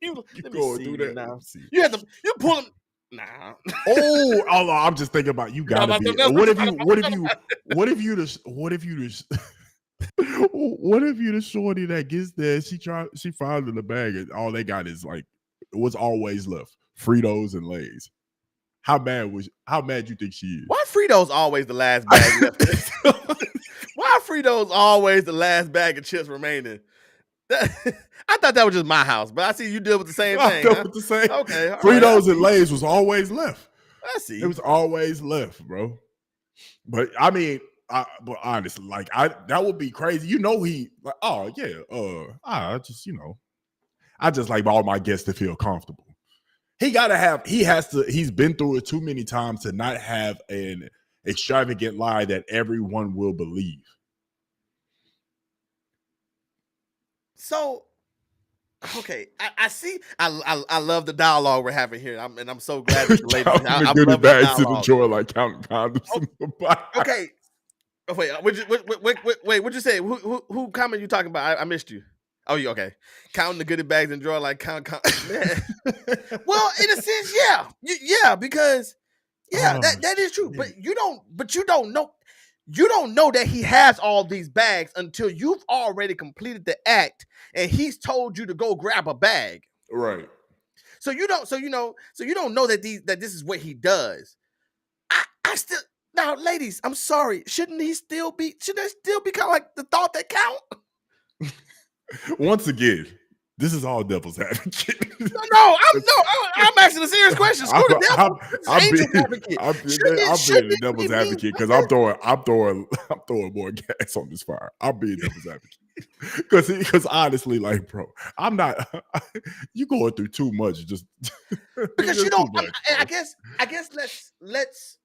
Let me see that now. You had to. You pull them. Nah. Oh, I'm just thinking about you. Gotta be. What if you the shorty that gets there? She finds in the bag and all they got is like what's always left: Fritos and Lay's. How mad you think she is? Why Fritos always the last bag left? Why Fritos always the last bag of chips remaining? I thought that was just my house, but I see you deal with the same thing. I dealt with the same. Okay. Fritos and Lay's was always left. I see. It was always left, bro. But I mean, but honestly, that would be crazy. He like, oh yeah, I just like all my guests to feel comfortable. He's been through it too many times to not have an extravagant lie that everyone will believe. So, okay, I see. I love the dialogue we're having here, and I'm so glad that the ladies. I'm goodie bags to the drawer like counting condoms. Okay. Oh, wait, what'd you say? Who comment you talking about? I missed you. Oh, you okay? Counting the goodie bags and drawer like count. Man. Well, in a sense, yeah, because that is true. Man. But you don't know. You don't know that he has all these bags until you've already completed the act and he's told you to go grab a bag. Right. So you don't, so you don't know that this is what he does. I still now, ladies, I'm sorry. Shouldn't there still be kind of like the thought that count? Once again, this is all devil's advocate. I'm asking a serious question. Screw the devil. I'm being the devil's advocate because I'm throwing more gas on this fire. I'm being devil's advocate because honestly, like, bro, I'm not. You going through too much just because you don't. I guess let's.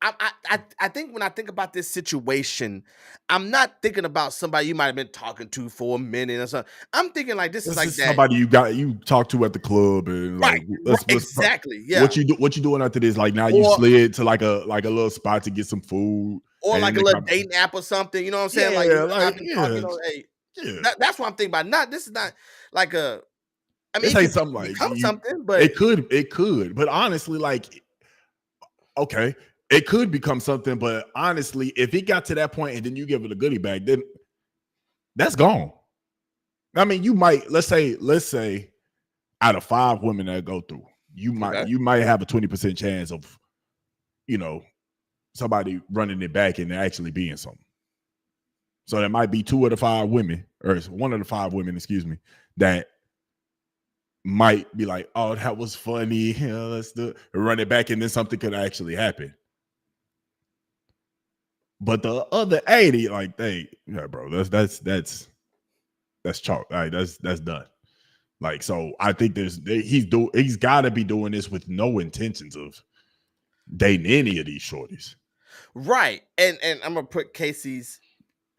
I think when I think about this situation, I'm not thinking about somebody you might have been talking to for a minute or something. I'm thinking like this is like that. Somebody you talk to at the club and like exactly. Yeah. What you doing after this? Like now you slid to like a little spot to get some food or like a little dating app or something. You know what I'm saying? That's what I'm thinking about. This is not like a. I mean, it something like something, but it could. But honestly, like, okay. It could become something, but honestly, if it got to that point and then you give it a goodie bag, then that's gone. I mean, you might let's say out of 5 women that go through, you might have a 20% chance of, somebody running it back and actually being something. So there might be 2 of the 5 women, or 1 of the 5 women, excuse me, that might be like, oh, that was funny. Let's run it back, and then something could actually happen. But the other 80, like, bro, that's chalk. Like, that's done. Like, so I think he's got to be doing this with no intentions of dating any of these shorties. Right. And I'm gonna put Casey's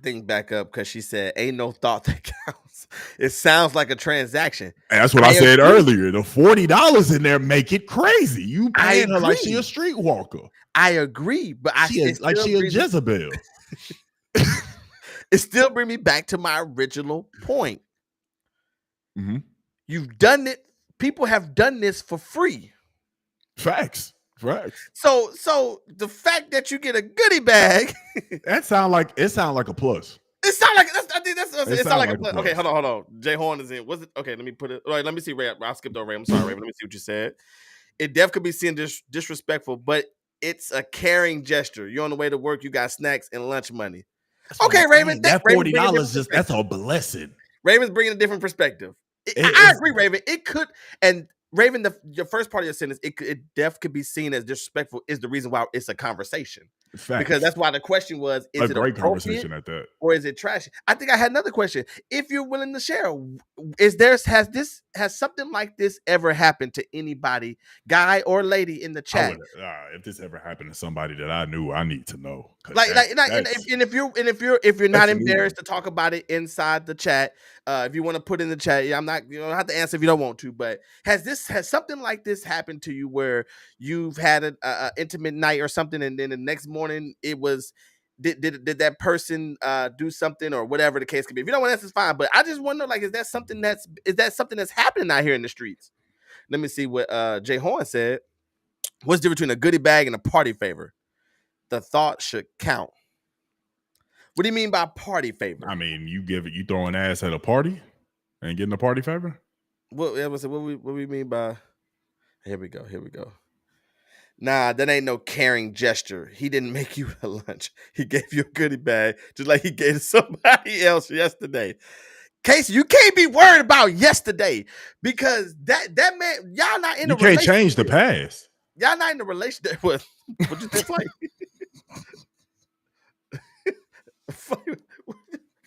thing back up because she said, "Ain't no thought that counts." It sounds like a transaction. And that's what I said earlier. The $40 in there make it crazy. You paying her like she a streetwalker. I agree, but she a Jezebel. It still brings me back to my original point. Mm-hmm. You've done it. People have done this for free. Facts. So the fact that you get a goodie bag, that sound like a plus. It sound like it sound like a plus. Okay, hold on. Jay Horn is in. Was it okay? Let me put it. All right, let me see. Ray, I skipped over Ray. I'm sorry, Ray. Let me see what you said. It def could be seen disrespectful, but it's a caring gesture. You're on the way to work. You got snacks and lunch money. Okay, Raven. That $40 that's a blessing. Raven's bringing a different perspective. I agree, Raven. It could, and Raven, your first part of your sentence, it def could be seen as disrespectful is the reason why it's a conversation. Facts. Because that's why the question was, is it a great conversation at that? Or is it trashy? I think I had another question. If you're willing to share, has something like this ever happened to anybody, guy or lady in the chat? If this ever happened to somebody that I knew, I need to know. If you're not embarrassed to talk about it inside the chat, if you want to put in the chat, I'm not, you don't have to answer if you don't want to. But has something like this happened to you where you've had an intimate night or something, and then the next morning it was did that person do something or whatever the case could be? If you don't want to answer, it's fine. But I just want to know, like, is that something that's happening out here in the streets? Let me see what Jay Horn said. What's the difference between a goodie bag and a party favor? The thought should count. What do you mean by party favor? I mean, you throwing ass at a party and getting a party favor? What we mean by? Here we go. Nah, that ain't no caring gesture. He didn't make you a lunch. He gave you a goodie bag just like he gave to somebody else yesterday. Casey, you can't be worried about yesterday because that man, y'all not in a relationship. You can't change the past. Y'all not in a relationship with what you think like?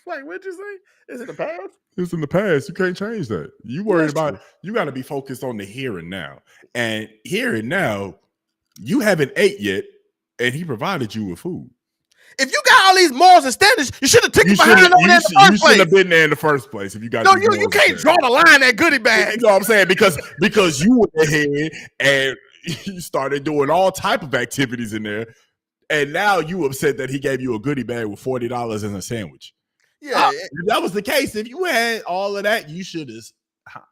Like, what'd you say? Is it the past? It's in the past. You can't change that. You worried about you got to be focused on the here and now. And here and now, you haven't ate yet, and he provided you with food. If you got all these morals and standards, you should have taken behind on that in the first place. You should have been there in the first place if you got. No, you can't draw the line at goodie bag. You know what I'm saying? Because you went ahead and you started doing all type of activities in there, and now you upset that he gave you a goodie bag with $40 and a sandwich. Yeah, if that was the case, if you had all of that, you should have.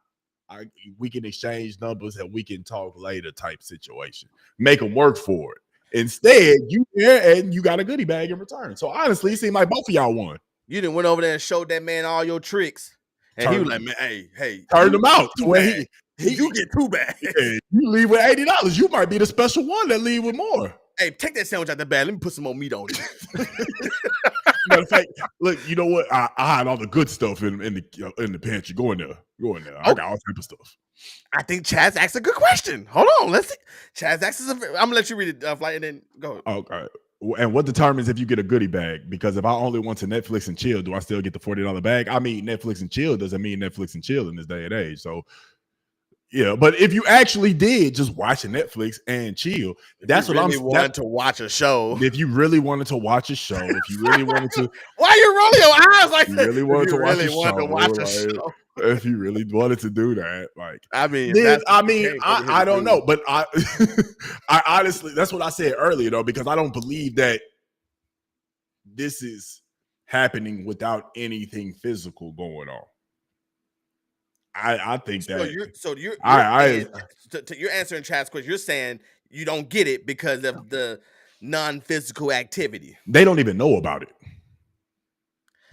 We can exchange numbers and we can talk later type situation. Make them work for it. Instead, you there and you got a goodie bag in return. So honestly, it seemed like both of y'all won. You didn't went over there and showed that man all your tricks. And he was like, man, hey, turned you him out get to where two bags. You get 2 bags. yeah, you leave with $80. You might be the special one that leave with more. Hey, take that sandwich out the bag. Let me put some more meat on it. Matter of fact, look, you know what? I hide all the good stuff in the pantry. Go in there. I got all type of stuff. I think Chaz asked a good question. Hold on, let's see. Chaz asks I'm gonna let you read it, Flight, and then go. Okay. And what determines if you get a goodie bag? Because if I only want to Netflix and chill, do I still get the $40 bag? I mean, Netflix and chill doesn't mean Netflix and chill in this day and age. So, yeah. But if you actually did just watch Netflix and chill, that's what I'm wanted to watch a show. If you really wanted to watch a show, if you really wanted to, why you rolling your eyes like you that? really wanted to watch a show. If you really wanted to do that, like, I mean, then, I don't know, but I honestly, that's what I said earlier though, because I don't believe that this is happening without anything physical going on. I think that. You're answering Chad's question. You're saying you don't get it because of the non-physical activity. They don't even know about it.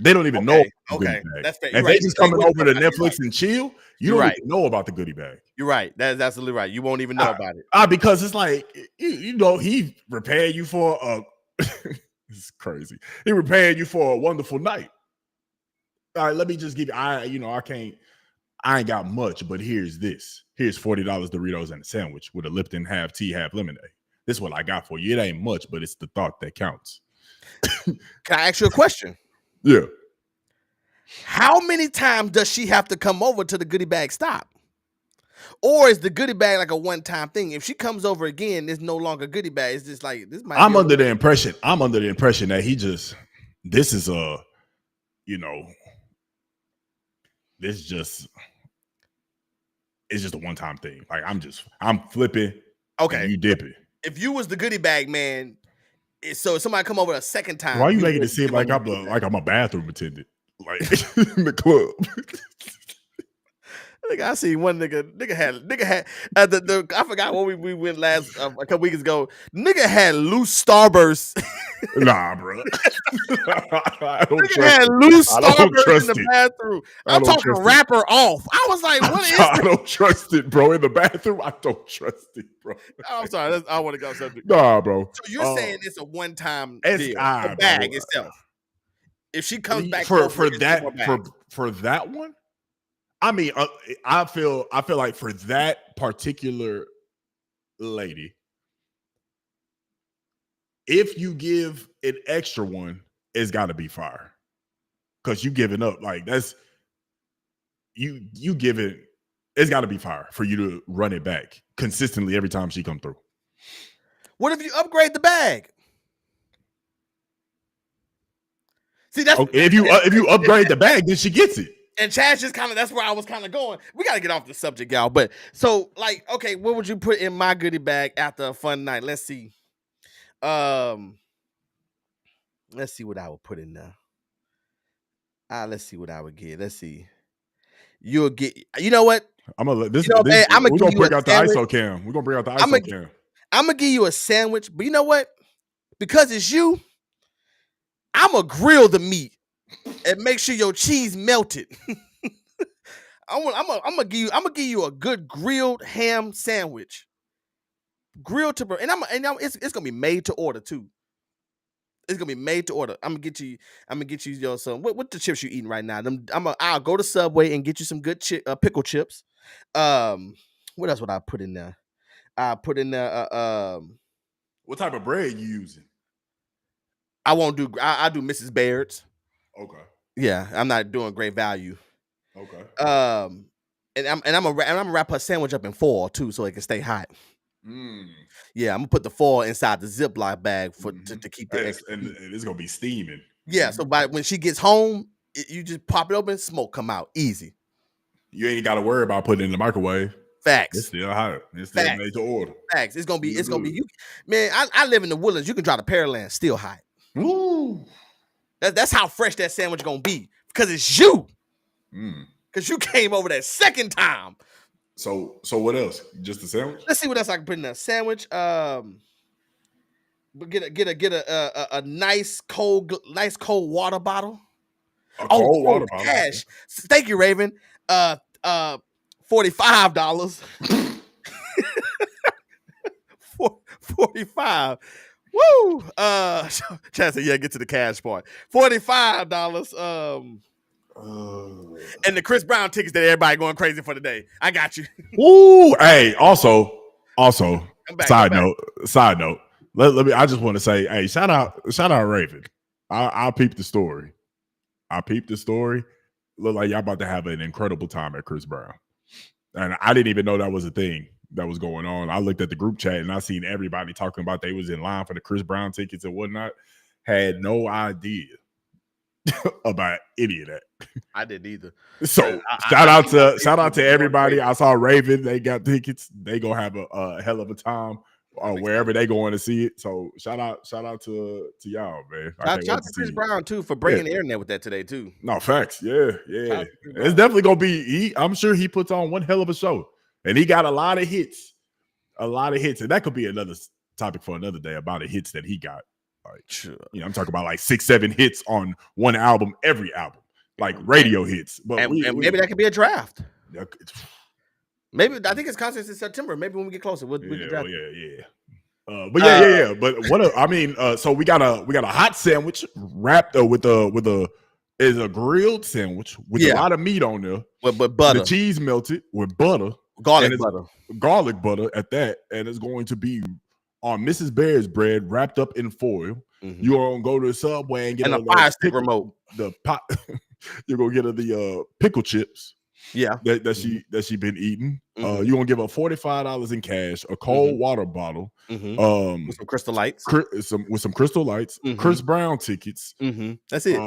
They don't even know. Okay, that's fair. If they just coming over to Netflix and chill, you don't even know about the goodie bag. You're right. That's absolutely right. You won't even know about it. Because it's like, you know, he prepared you for a. It's crazy. He prepared you for a wonderful night. All right, let me just give you. I ain't got much, but here's this. Here's $40 Doritos and a sandwich with a Lipton half tea, half lemonade. This is what I got for you. It ain't much, but it's the thought that counts. Can I ask you a question? Yeah. How many times does she have to come over to the goodie bag stop? Or is the goodie bag like a one-time thing? If she comes over again, it's no longer goodie bag. It's just like this might I'm under the impression that this is it's just a one-time thing. Like I'm flipping. Okay. You dip it. If you was the goodie bag man, so if somebody come over a second time. Why are you making it seem like I'm a bathroom attendant? Like in the club. I see one nigga had I forgot what we went last a couple weeks ago. Nigga had loose Starburst. Nah, bro. I don't nigga had loose Starburst in the bathroom. I'm talking wrapper off. I was like, what is I don't trust it, bro. In the bathroom, I don't trust it, bro. I'm sorry. I want to go subject. Nah, bro. So you're saying it's a one-time deal, the bag itself. If she comes back for that one, I mean, I feel like for that particular lady, if you give an extra one, it's got to be fire, because you giving up like that's you give it. It's got to be fire for you to run it back consistently every time she come through. What if you upgrade the bag? See, that's okay, if you upgrade the bag, then she gets it. And Chaz just that's where I was kind of going. We got to get off the subject, y'all. But so, like, okay, what would you put in my goodie bag after a fun night? Let's see. Let's see what I would put in there. Let's see what I would get. Let's see. You'll get. You know what? I'm gonna this. We're gonna bring out the ISO cam. We're gonna bring out the ISO cam. I'm gonna give you a sandwich, but you know what? Because it's you, I'm gonna grill the meat and make sure your cheese melted. I'm gonna give you a good grilled ham sandwich, grilled to, and it's gonna be made to order too. It's gonna be made to order. I'm gonna get you some. What the chips you eating right now? I'll go to Subway and get you some good pickle chips. What else would I put in there? I put in there. What type of bread you using? I won't do. I do Mrs. Baird's. Okay. Yeah, I'm not doing Great Value. Okay. And I'm gonna wrap her sandwich up in foil too, so it can stay hot. Yeah, I'm gonna put the foil inside the Ziploc bag to keep it. And it's gonna be steaming. Yeah, so when she gets home, you just pop it open, smoke come out easy. You ain't got to worry about putting it in the microwave. Facts. It's still hot. It's still made to order. Facts. It's gonna be you. Man, I live in the Woodlands. You can drive to Pearland, still hot. Ooh. That's how fresh that sandwich gonna be, because it's you. Because you came over that second time. So what else? Just a sandwich? Let's see what else I can put in that sandwich. But get a nice cold water bottle. A cold water bottle. Cash. Thank you, Raven. $45. 45. Woo! Chad said, yeah, get to the cash part. $45. And the Chris Brown tickets that everybody going crazy for today. I got you. Ooh, hey, also, Side note. Let me. I just want to say, hey, shout out, Raven. I'll peep the story. Look like y'all about to have an incredible time at Chris Brown, and I didn't even know that was a thing that was going on. I looked at the group chat and I seen everybody talking about they was in line for the Chris Brown tickets and whatnot. Had no idea about any of that. I didn't either. So shout out to everybody. I saw Raven. They got tickets. They gonna have a hell of a time wherever they going to see it. So shout out to y'all, man. Shout out to Chris Brown too for bringing the internet with that today too. No facts. Yeah. It's definitely gonna be. I'm sure he puts on one hell of a show, and he got a lot of hits, and that could be another topic for another day about the hits that he got. Like, I'm talking about like 6-7 hits on one album, every album, like radio hits. But maybe that could be a draft. Maybe I think it's contest in September. Maybe when we get closer, we can draft. But so we got a hot sandwich wrapped with a grilled sandwich with a lot of meat on there, but butter, the cheese melted with butter, garlic butter at that, and it's going to be on Mrs. Bear's bread wrapped up in foil. Mm-hmm. You're gonna go to the Subway and get a fire stick remote. The pot. You're gonna get her the pickle chips. Yeah, that she been eating. Mm-hmm. You're gonna give her $45 in cash, a cold water bottle, with some crystal lights, with some crystal lights, Chris Brown tickets. That's it.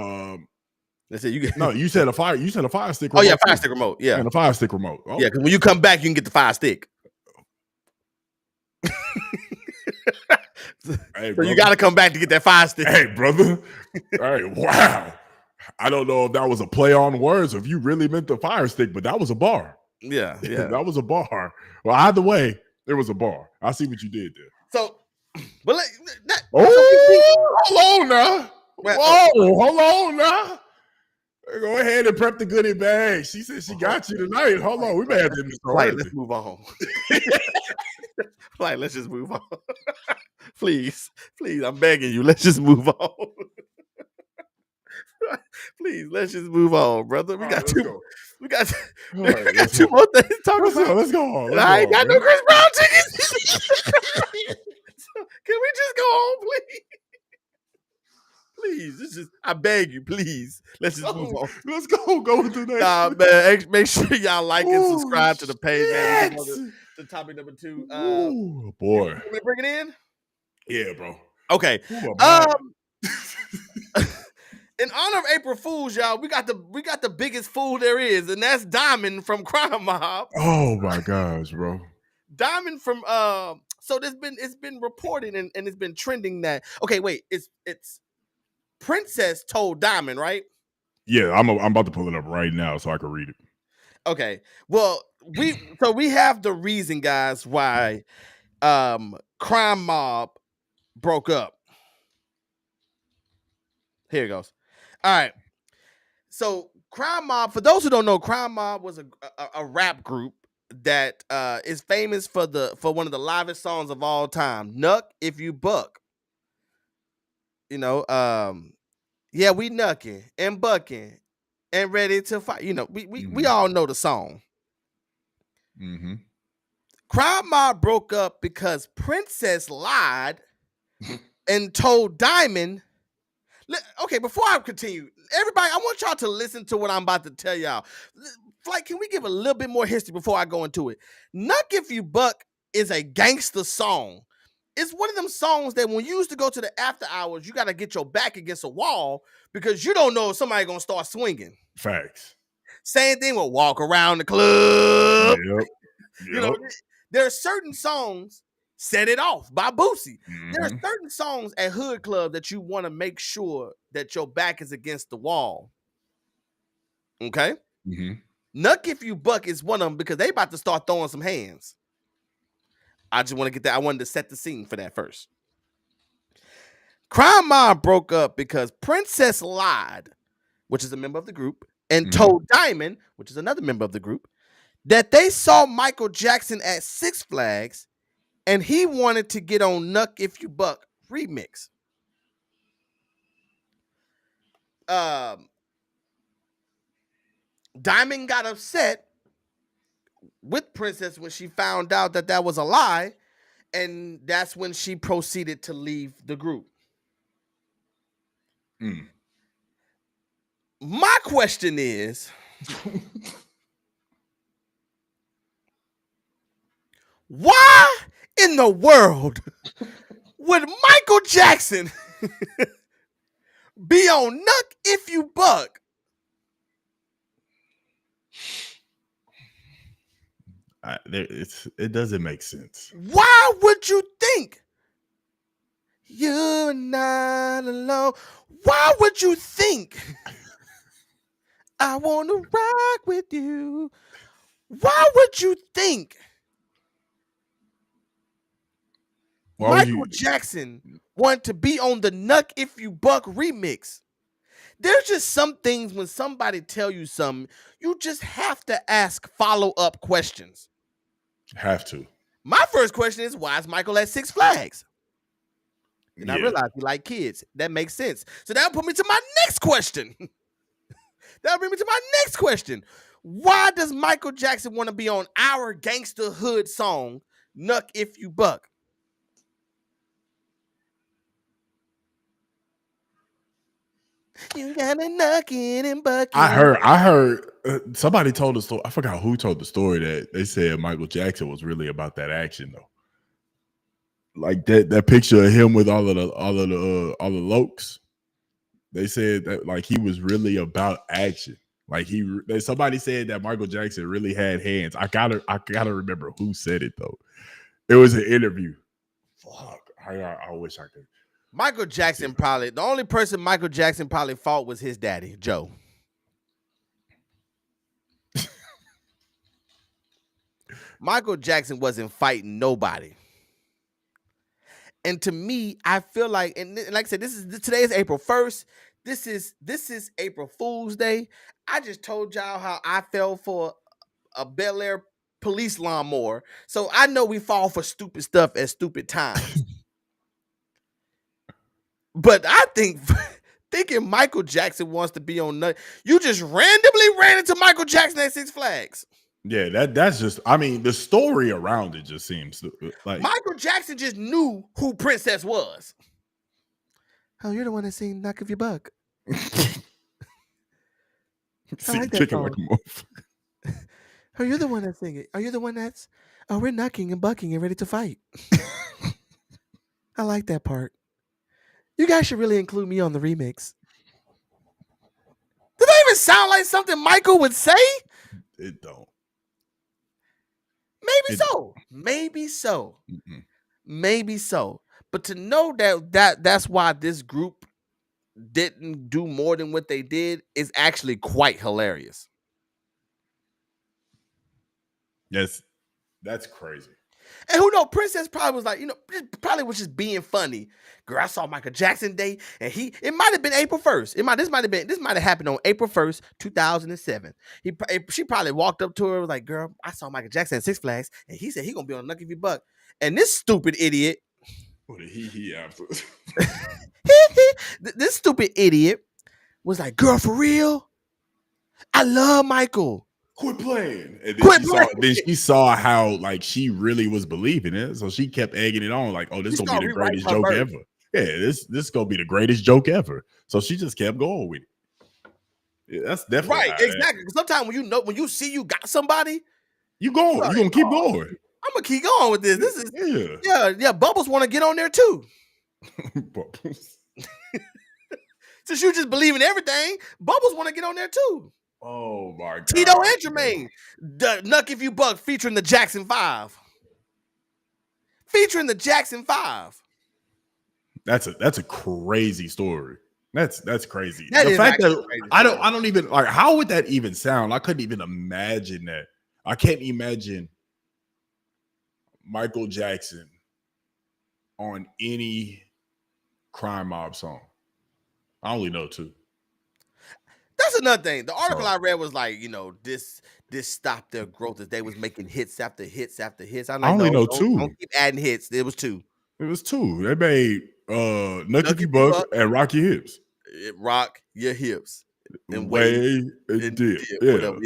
That's it. You said a fire stick. Oh yeah, fire stick remote. Yeah, and a fire stick remote. Oh. Yeah, because when you come back, you can get the fire stick. Hey, so you got to come back to get that fire stick. Hey, brother. Hey, wow. I don't know if that was a play on words or if you really meant the fire stick, but that was a bar. Yeah. That was a bar. Well, either way, it was a bar. I see what you did there. So, but hold on now. Hold on now. Go ahead and prep the goodie bag. She said she got you tonight. Hold on, we may have to let's move on. Let's just move on. Please, I'm begging you. Let's just move on. Please, let's just move on, brother. We got two more things to talk about. Let's go on. I ain't got no Chris Brown tickets. Can we just go on, please? Please, I beg you, please. Let's just move on. Let's go to the next. Man, make sure y'all like and subscribe to the page, man. To topic number 2. Boy. You want me to bring it in? Yeah, bro. Okay. In honor of April Fools, y'all, we got the biggest fool there is, and that's Diamond from Crime Mob. Oh my gosh, bro. Diamond from so it's been reported and it's been trending that it's Princess told Diamond, right? Yeah, I'm about to pull it up right now so I can read it. Okay. Well, we have the reason, guys, why Crime Mob broke up. Here it goes. All right. So Crime Mob, for those who don't know, Crime Mob was a rap group that is famous for one of the livest songs of all time, Nuck If You Buck. You know, yeah, we nucking and bucking and ready to fight. You know, we all know the song. Mm-hmm. Crime Mob broke up because Princess lied and told Diamond. Okay, before I continue, everybody, I want y'all to listen to what I'm about to tell y'all. Can we give a little bit more history before I go into it? Nuck If You Buck is a gangster song. It's one of them songs that when you used to go to the after hours, you got to get your back against a wall because you don't know if somebody going to start swinging. Facts. Same thing with Walk Around the Club. Yep. You know, there are certain songs, Set It Off by Boosie. Mm-hmm. There are certain songs at Hood Club that you want to make sure that your back is against the wall. Okay? Mm-hmm. Nuck If You Buck is one of them because they about to start throwing some hands. I just want to get that. I wanted to set the scene for that first. Crime Mob broke up because Princess lied which is a member of the group, and told Diamond, which is another member of the group, that they saw Michael Jackson at Six Flags and he wanted to get on Nuck If You Buck remix. Diamond got upset with Princess when she found out that that was a lie, and that's when she proceeded to leave the group. My question is, why in the world would Michael Jackson be on Nuck If You Buck? It doesn't make sense. Why would you think you're not alone? Why would you think I want to rock with you? Why would you think Michael Jackson wanted to be on the Nuck If You Buck remix? There's just some things when somebody tell you something, you just have to ask follow-up questions. Have to. My first question is, why is Michael at Six Flags? And I realize he like kids. That makes sense. So that'll put me to my next question. That'll bring me to my next question. Why does Michael Jackson want to be on our gangster hood song, Nuck If You Buck? You gotta nuck it and buck it. I heard somebody told the story. I forgot who told the story that they said Michael Jackson was really about that action though. Like that picture of him with all of the lokes. They said that like he was really about action. Like somebody said that Michael Jackson really had hands. I gotta remember who said it though. It was an interview. Fuck. I wish I could. Michael Jackson probably, the only person Michael Jackson probably fought was his daddy, Joe. Michael Jackson wasn't fighting nobody. And to me, I feel like, and like I said, today is April 1st. This is April Fool's Day. I just told y'all how I fell for a Bel Air police lawnmower. So I know we fall for stupid stuff at stupid times. But I think thinking Michael Jackson wants to be on you just randomly ran into Michael Jackson at Six Flags. Yeah, that's just, I mean, the story around it just seems like Michael Jackson just knew who Princess was. Oh, you're the one that sing Knock If You Buck. I like that song. Oh, you're the one that sing it. Are you the one that's, oh, we're knocking and bucking and ready to fight. I like that part. You guys should really include me on the remix. Does that even sound like something Michael would say? It don't. Maybe so. Maybe so. But to know that's why this group didn't do more than what they did is actually quite hilarious. Yes, that's crazy. And who knows, Princess probably was like, probably was just being funny. Girl, I saw Michael Jackson Day, and it might have been April 1st. This might have happened on April 1st, 2007. She probably walked up to her and was like, girl, I saw Michael Jackson at Six Flags, and he said he gonna be on Nuck If You Buck. And this stupid idiot. What did he after? This stupid idiot was like, girl, for real? I love Michael. Quit playing. And then she saw how like she really was believing it. So she kept egging it on, like, oh, this is gonna be the greatest joke ever. Yeah, this is gonna be the greatest joke ever. So she just kept going with it. Yeah, that's definitely right, exactly. Sometimes when you see you got somebody, you're gonna keep going. I'm gonna keep going with this. This is yeah. Bubbles want to get on there too. Bubbles. Since you just believe in everything, Bubbles want to get on there too. Oh my god. Tito and Jermaine. The Nuck If You Buck featuring the Jackson 5. Featuring the Jackson 5. That's a crazy story. That's crazy. That the is fact that crazy I don't even like, how would that even sound? I couldn't even imagine that. I can't imagine Michael Jackson on any Crime Mob song. I only know two. that's another thing. The article So I read was like, this stopped their growth as they was making hits after hits after hits. I'm I like, only no, know don't two. keep adding hits. It was two. It was two. They made Nucky Nucky P P. Buck Buck, and Rocky Hips. rock your hips and wave Way and and dip. dip, Yeah. whatever.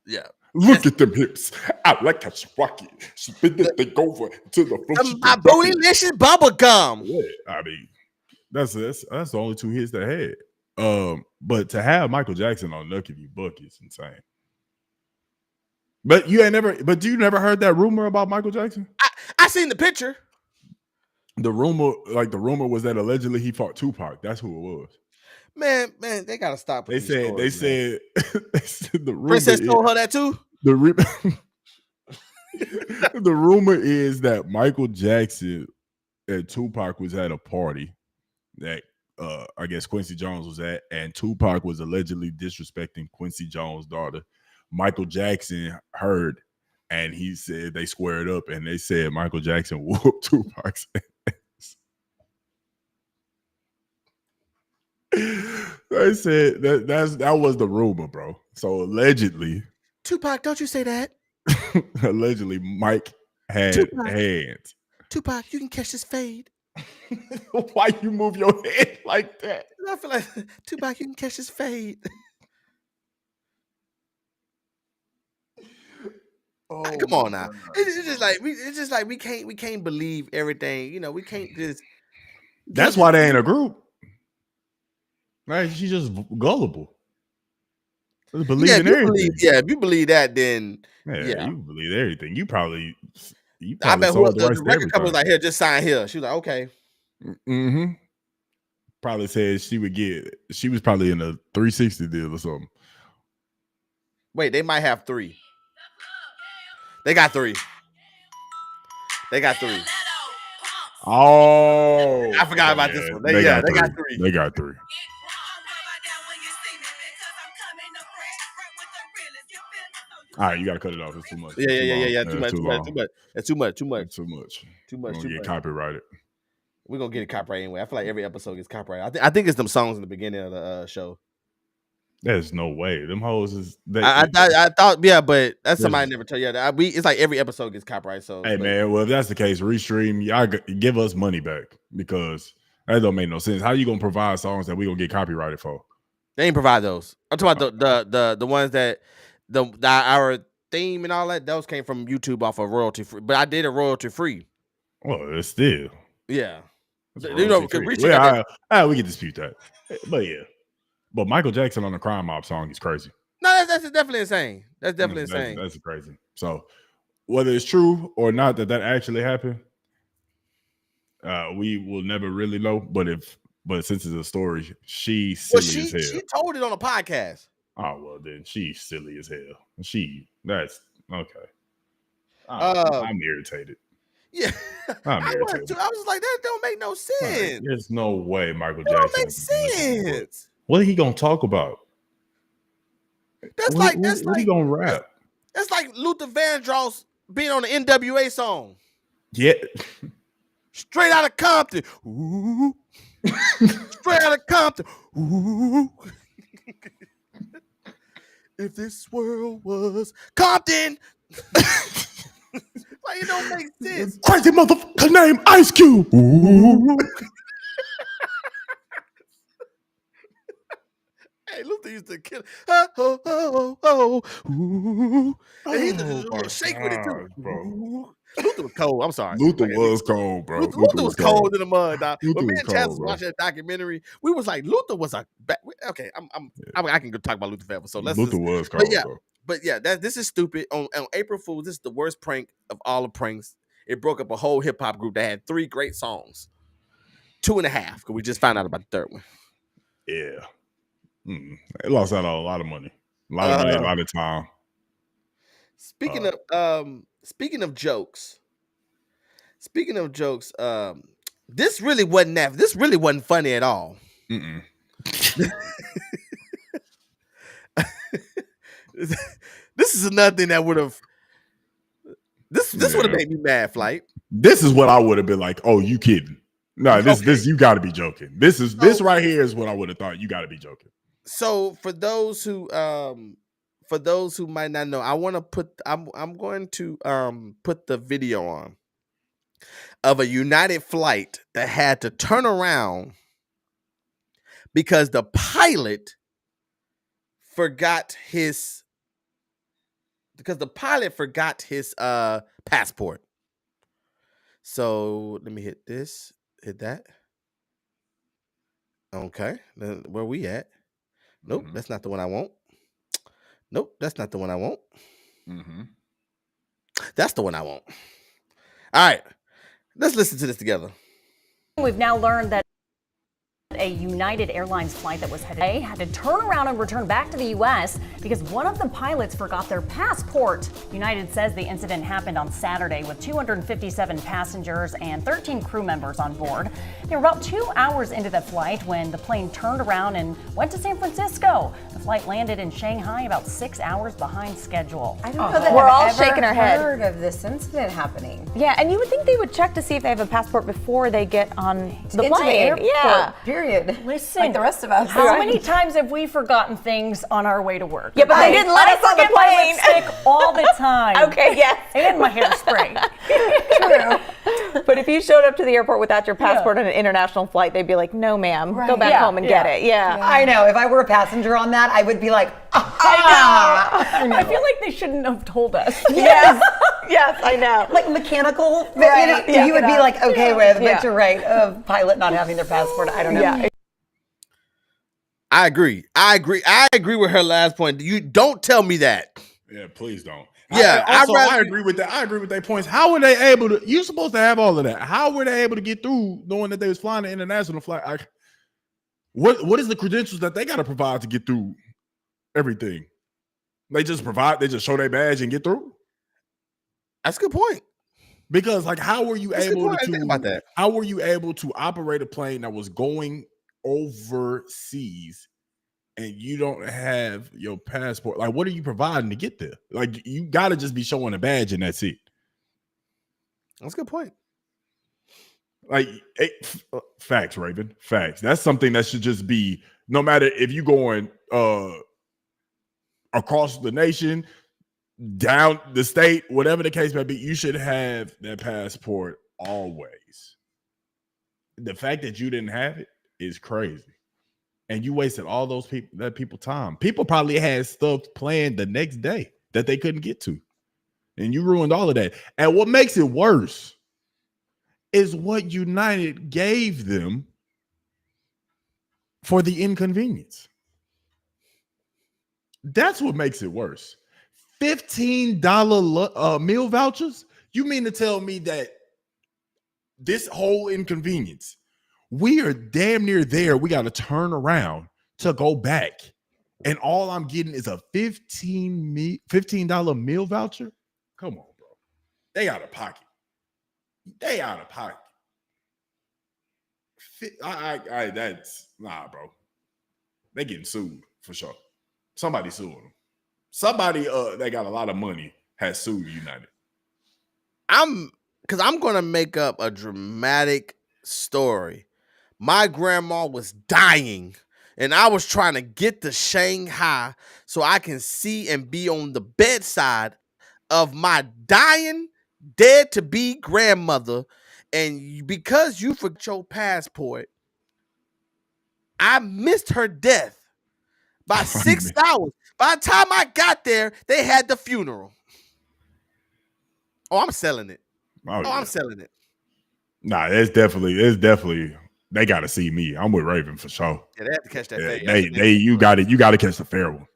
Yeah. Look at them hips. I like how she rock it. She bend The, that thing over to the floor. She my can rock it. bootylicious bubble gum. Yeah. I mean, that's the only two hits they had. But to have Michael Jackson on Nucky P. Buck is insane. But do you never heard that rumor about Michael Jackson? I seen the picture. The rumor was that allegedly he fought Tupac. That's who it was. Man, they gotta stop. They said the rumor Princess told her that too. The rumor is that Michael Jackson and Tupac was at a party that I guess Quincy Jones was at, and Tupac was allegedly disrespecting Quincy Jones' daughter. Michael Jackson heard, and he said they squared up, and they said Michael Jackson whooped Tupac's ass. They said that was the rumor, bro. So allegedly, Tupac, don't you say that. Allegedly, Mike had hands. Tupac, you can catch this fade. Why you move your head like that? I feel like Tupac, you can catch this fade. Oh, come on now. It's just like we can't believe everything. We can't just. That's why they ain't a group. Right? She's just gullible. Believe in everything. If you believe that, then you believe everything. You probably I bet sold the rights to record company was everything. like, here, just sign here. She was like, okay. Mm-hmm. Probably said she was probably in a 360 deal or something. Wait, they might have 3. They got 3. Oh, I forgot about this one. They got 3. They got 3. All right, you gotta cut it off. It's too much. Yeah. Too much. That's too much. We're gonna get copyrighted. We're gonna get it copyrighted anyway. I feel like every episode gets copyrighted. I think it's them songs in the beginning of the show. There's no way. Them hoes is. I thought, but that's somebody never tell you. It's like every episode gets copyrighted. So, hey man, well if that's the case, restream. Y'all give us money back because that don't make no sense. How you gonna provide songs that we gonna get copyrighted for? They ain't provide those. I'm talking about the ones that our theme and all that. Those came from YouTube off of royalty free. But I did a royalty free. Well, it's still we can dispute that, but yeah. But Michael Jackson on the Crime Mob song is crazy. No, that's definitely insane. That's definitely insane. That's crazy. So whether it's true or not that actually happened, we will never really know. But since it's a story, she's silly as hell. She told it on a podcast. Oh well, then she's silly as hell. That's okay. I'm irritated. Yeah, I was like, that don't make no sense. Right. There's no way Michael Jackson don't make sense. What are he gonna talk about? What he gonna rap? That's like Luther Vandross being on the NWA song. Yeah, straight out of Compton. Ooh. Straight out of Compton. Ooh. If this world was Compton. Like, it don't make sense. Crazy motherfucker named Ice Cube. Ooh. Hey, Luther used to kill. And he used to shake with it too, bro. Luther was cold. I'm sorry. Luther was cold, bro. Luther was cold in the mud, dog. When me and Chaz was watching that documentary, we was like, Luther was okay. I can go talk about Luther forever. So let's. Luther was cold, but yeah, this is stupid. On April Fool's, this is the worst prank of all the pranks. It broke up a whole hip hop group that had 3 great songs. 2.5, because we just found out about the 3rd one. Yeah. It lost out on a lot of money. A lot of money, a lot of time. Speaking of jokes. This really wasn't funny at all. This is another thing that would have this would have made me mad, Flight. This is what I would have been like, oh, you kidding. No, this you gotta be joking. This right here is what I would have thought. You gotta be joking. So for those who might not know, I want to put I'm going to put the video on of a United flight that had to turn around because the pilot forgot his passport. So let me hit this, hit that. Okay, then where we at? Nope, that's not the one I want. Nope, that's not the one I want. That's the one I want. All right, let's listen to this together. We've now learned that a United Airlines flight that was headed had to turn around and return back to the U.S. because one of the pilots forgot their passport. United says the incident happened on Saturday with 257 passengers and 13 crew members on board. They were about 2 hours into the flight when the plane turned around and went to San Francisco. The flight landed in Shanghai about 6 hours behind schedule. I don't know that We're all I've ever shaking our head. heard of this incident happening. Yeah, and you would think they would check to see if they have a passport before they get on the Into plane. the airport, Yeah. period. Listen, like the rest of us. How many times have we forgotten things on our way to work? Yeah, but they didn't let us on the forget my plane. lipstick all the time. Okay, yes. And my hairspray. True. But if you showed up to the airport without your passport on an international flight, they'd be like, "No, ma'am, go back Yeah, home and yeah. get it." Yeah. I know. If I were a passenger on that, I would be like, I feel like they shouldn't have told us. Yes. Yes, I know. like mechanical. Right, You know, yeah. you would be like, okay, but Yeah. you're right. A pilot not having their passport. I don't know. Yeah. I agree with her last point. You don't tell me that. Yeah, please don't. Yeah, I agree with that. I agree with their points. How were they able to? You're supposed to have all of that. How were they able to get through knowing that they was flying an international flight? What is the credentials that they got to provide to get through everything? They just show their badge and get through. That's a good point. Because how were you able to think about that? How were you able to operate a plane that was going overseas and you don't have your passport? Like, what are you providing to get there? Like, you got to just be showing a badge and that's it. That's a good point. Like, facts, Raven. Facts. That's something that should just be, no matter if you're going across the nation, down the state, whatever the case may be, you should have that passport always. The fact that you didn't have it is crazy. And you wasted all those people time. People probably had stuff planned the next day that they couldn't get to. And you ruined all of that. And what makes it worse is what United gave them for the inconvenience. That's what makes it worse. $15 meal vouchers? You mean to tell me that this whole inconvenience, we are damn near there. We got to turn around to go back. And all I'm getting is a $15 meal voucher? Come on, bro. They out of pocket. They out of pocket. That's bro. They getting sued for sure. Somebody suing them. Somebody that got a lot of money has sued United. I'm gonna make up a dramatic story. My grandma was dying, and I was trying to get to Shanghai so I can see and be on the bedside of my dying, dead to be grandmother. And because you forgot your passport, I missed her death by 6 hours. By the time I got there, they had the funeral. Oh, I'm selling it. I'm selling it. Nah, it's definitely. They got to see me. I'm with Raven for sure. Yeah, they have to catch that. You got to catch the fair one.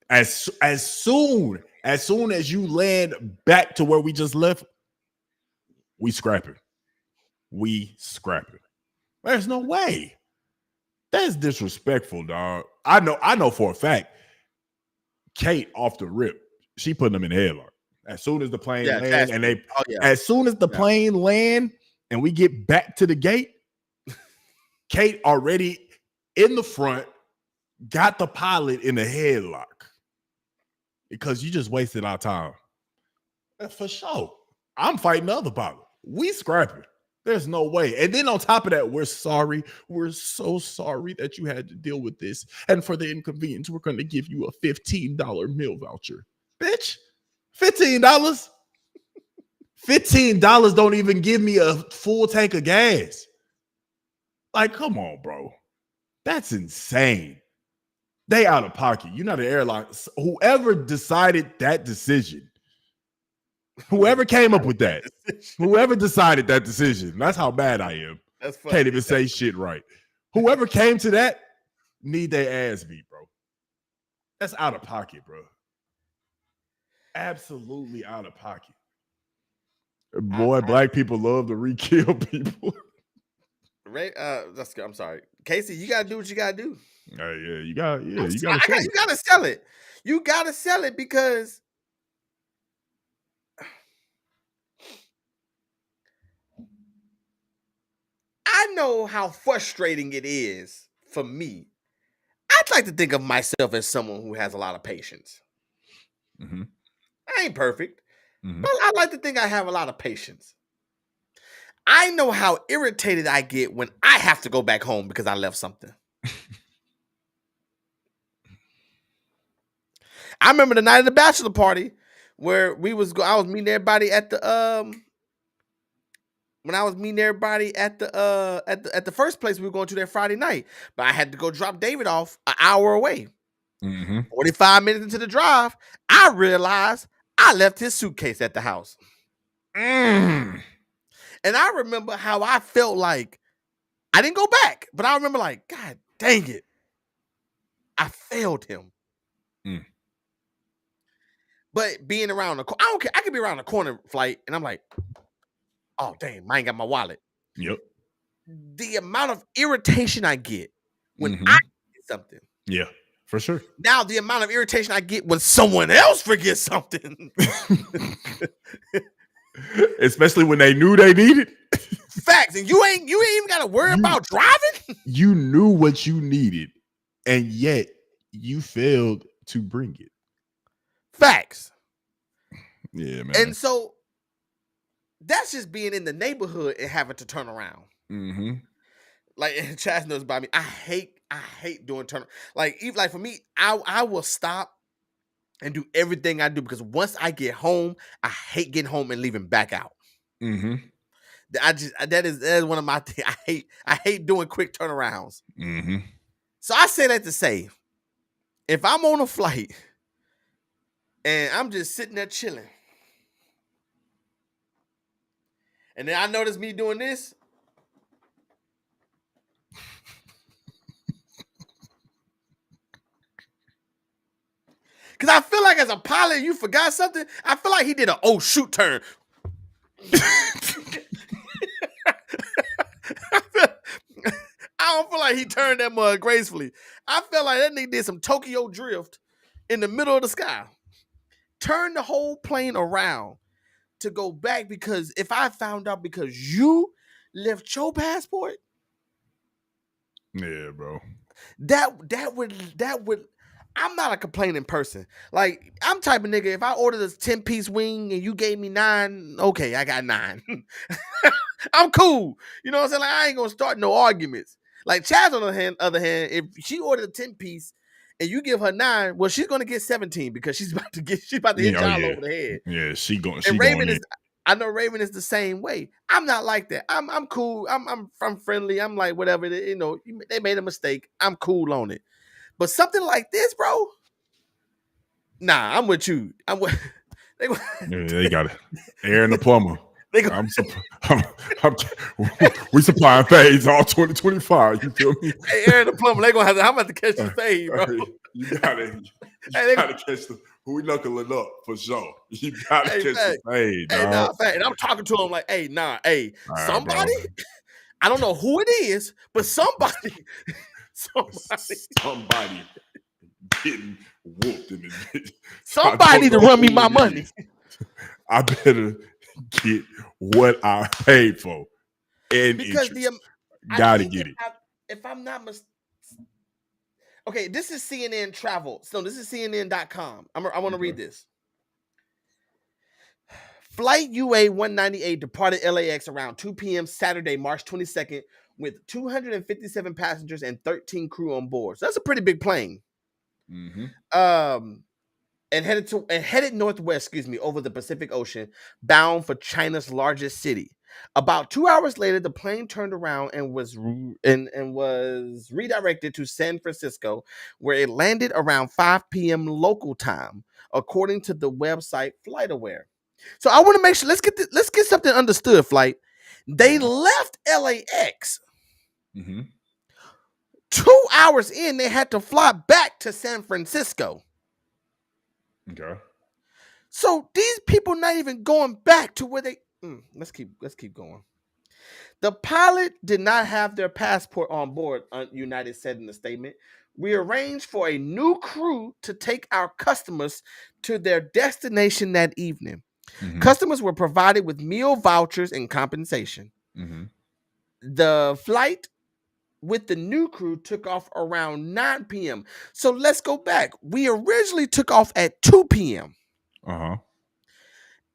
As soon as you land back to where we just left, we scrapping. There's no way. That's disrespectful, dog. I know for a fact. Kate off the rip, she putting them in the headlock. As soon as the plane land and as soon as the plane land and we get back to the gate, Kate already in the front got the pilot in the headlock because you just wasted our time. For sure. I'm fighting the other pilot. We scrapping. There's no way. And then on top of that, we're sorry. We're so sorry that you had to deal with this. And for the inconvenience, we're going to give you a $15 meal voucher. Bitch, $15? $15 don't even give me a full tank of gas. Like, come on, bro. That's insane. They out of pocket. You're not an airline. Whoever decided that decision, whoever came up with that, whoever decided that decision, that's how bad I am. That's funny. Can't even say shit right. Whoever came to that, need their ass beat, bro. That's out of pocket, bro. Absolutely out of pocket. Boy, black people love to re-kill people. I'm sorry, Casey. You gotta do what you gotta do. Yeah, you gotta you gotta sell it. You gotta sell it because I know how frustrating it is for me. I'd like to think of myself as someone who has a lot of patience. Mm-hmm. I ain't perfect, Mm-hmm. but I like to think I have a lot of patience. I know how irritated I get when I have to go back home because I left something. I remember the night of the bachelor party where I was meeting everybody at the when I was meeting everybody at the first place we were going to that Friday night, but I had to go drop David off an hour away. Mm-hmm. 45 minutes into the drive, I realized I left his suitcase at the house. And I remember how I felt like I didn't go back, but I remember like, God dang it, I failed him. But being around the corner, I don't care. I could be around the corner flight, and I'm like, oh, damn, I ain't got my wallet. Yep. The amount of irritation I get when I get something. Yeah, for sure. Now the amount of irritation I get when someone else forgets something. Especially when they knew they needed. Facts. And you ain't even got to worry about driving. You knew what you needed, and yet you failed to bring it. Facts. Yeah, man. And so that's just being in the neighborhood and having to turn around. Mm-hmm. Like Chaz knows about me. I hate doing turn. Like even like for me, I will stop and do everything I do because once I get home, I hate getting home and leaving back out. Mm-hmm. That is one of my things. I hate doing quick turnarounds. Mm-hmm. So I say that to say, if I'm on a flight and I'm just sitting there chilling, and then I notice me doing this, because I feel like as a pilot, you forgot something. I feel like he did an oh shoot turn. I don't feel like he turned that mud gracefully. I feel like that nigga did some Tokyo drift in the middle of the sky. Turn the whole plane around to go back because if I found out because you left your passport, Yeah, bro. that would. I'm not a complaining person. Like I'm type of nigga. If I ordered a 10-piece wing and you gave me 9, okay, I got 9. I'm cool. You know what I'm saying? Like I ain't gonna start no arguments. Like Chaz on the other hand, if she ordered a 10-piece and you give her 9, well, she's gonna get 17 because she's about to hit y'all over the head. Yeah, she going. And Raven is. I know Raven is the same way. I'm not like that. I'm cool. I'm friendly. I'm like whatever. You know, they made a mistake. I'm cool on it. But something like this, bro. Nah, I'm with you. They got it. Aaron the plumber. We supplying fades all 2025. You feel me? Hey, Aaron the plumber, they gonna have to. I'm about to catch the fade, bro. You gotta catch the. We knuckling up for sure. You gotta catch the fade, dog. And I'm talking to him like, hey, somebody. Right, I don't know who it is, but somebody getting whooped in the. Somebody to run me my money. I better get what I paid for. And because gotta get it. If I'm not mistaken. Okay, this is CNN travel. So this is CNN.com. I want to read this. Flight UA 198 departed LAX around 2 p.m. Saturday, March 22nd, with 257 passengers and 13 crew on board. So that's a pretty big plane. And headed northwest, over the Pacific Ocean, bound for China's largest city. About 2 hours later, the plane turned around and was redirected to San Francisco, where it landed around 5 p.m. local time, according to the website FlightAware. So I want to make sure let's get something understood, Flight. They left LAX. 2 hours in, they had to fly back to San Francisco. Okay. So these people not even going back to where they. Let's keep going. The pilot did not have their passport on board, United said in the statement. We arranged for a new crew to take our customers to their destination that evening. Customers were provided with meal vouchers and compensation. The flight with the new crew took off around 9 p.m. So let's go back. We originally took off at 2 p.m.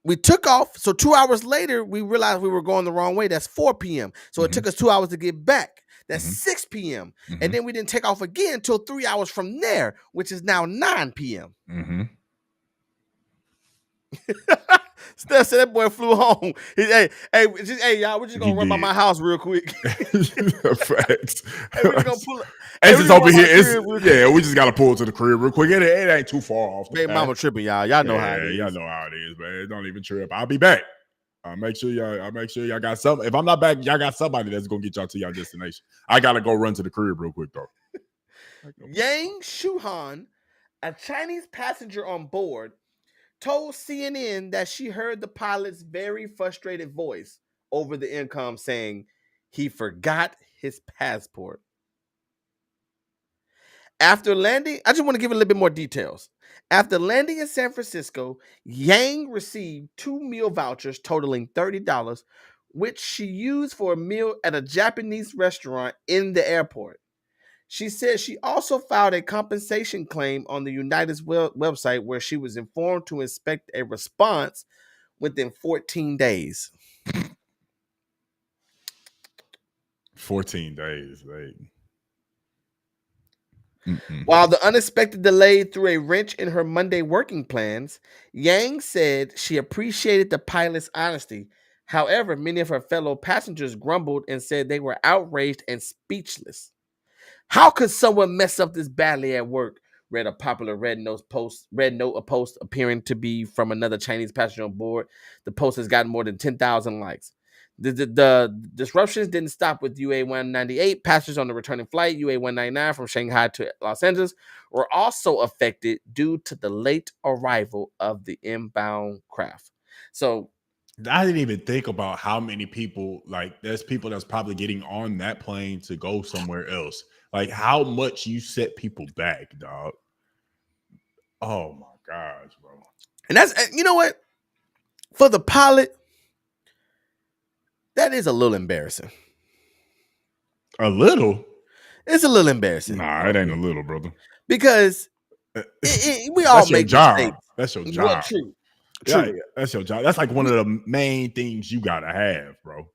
We took off. So 2 hours later, we realized we were going the wrong way. That's 4 p.m. So it took us 2 hours to get back. That's 6 p.m. And then we didn't take off again until 3 hours from there, which is now 9 p.m. Steph said that boy flew home. Hey, y'all, we're just gonna run by my house real quick. Facts. Hey, we're gonna pull. It's just over here. We just gotta pull to the crib real quick. It ain't too far off. Baby mama tripping, y'all. Y'all know how it is. Y'all know how it is, man. Don't even trip. I'll be back. I'll make sure y'all got some. If I'm not back, y'all got somebody that's gonna get y'all to y'all destination. I gotta go run to the crib real quick though. Yang Shuhan, a Chinese passenger on board, told CNN that she heard the pilot's very frustrated voice over the intercom saying he forgot his passport. After landing, I just want to give a little bit more details. After landing in San Francisco, Yang received 2 meal vouchers totaling $30, which she used for a meal at a Japanese restaurant in the airport. She said she also filed a compensation claim on the United's website, where she was informed to expect a response within 14 days. 14 days, While the unexpected delay threw a wrench in her Monday working plans, Yang said she appreciated the pilot's honesty. However, many of her fellow passengers grumbled and said they were outraged and speechless. How could someone mess up this badly at work? Read a popular Red Note post appearing to be from another Chinese passenger on board. The post has gotten more than 10,000 likes. The disruptions didn't stop with UA-198. Passengers on the returning flight, UA-199 from Shanghai to Los Angeles, were also affected due to the late arrival of the inbound craft. So I didn't even think about how many people, like, there's people that's probably getting on that plane to go somewhere else. Like, how much you set people back, dog. Oh my gosh, bro. And that's, you know what? For the pilot, that is a little embarrassing. A little? It's a little embarrassing. Nah, it ain't a little, brother. Because we all make job. mistakes. That's your job. Well, true. Yeah, that's your job. That's like one of the main things you gotta have, bro.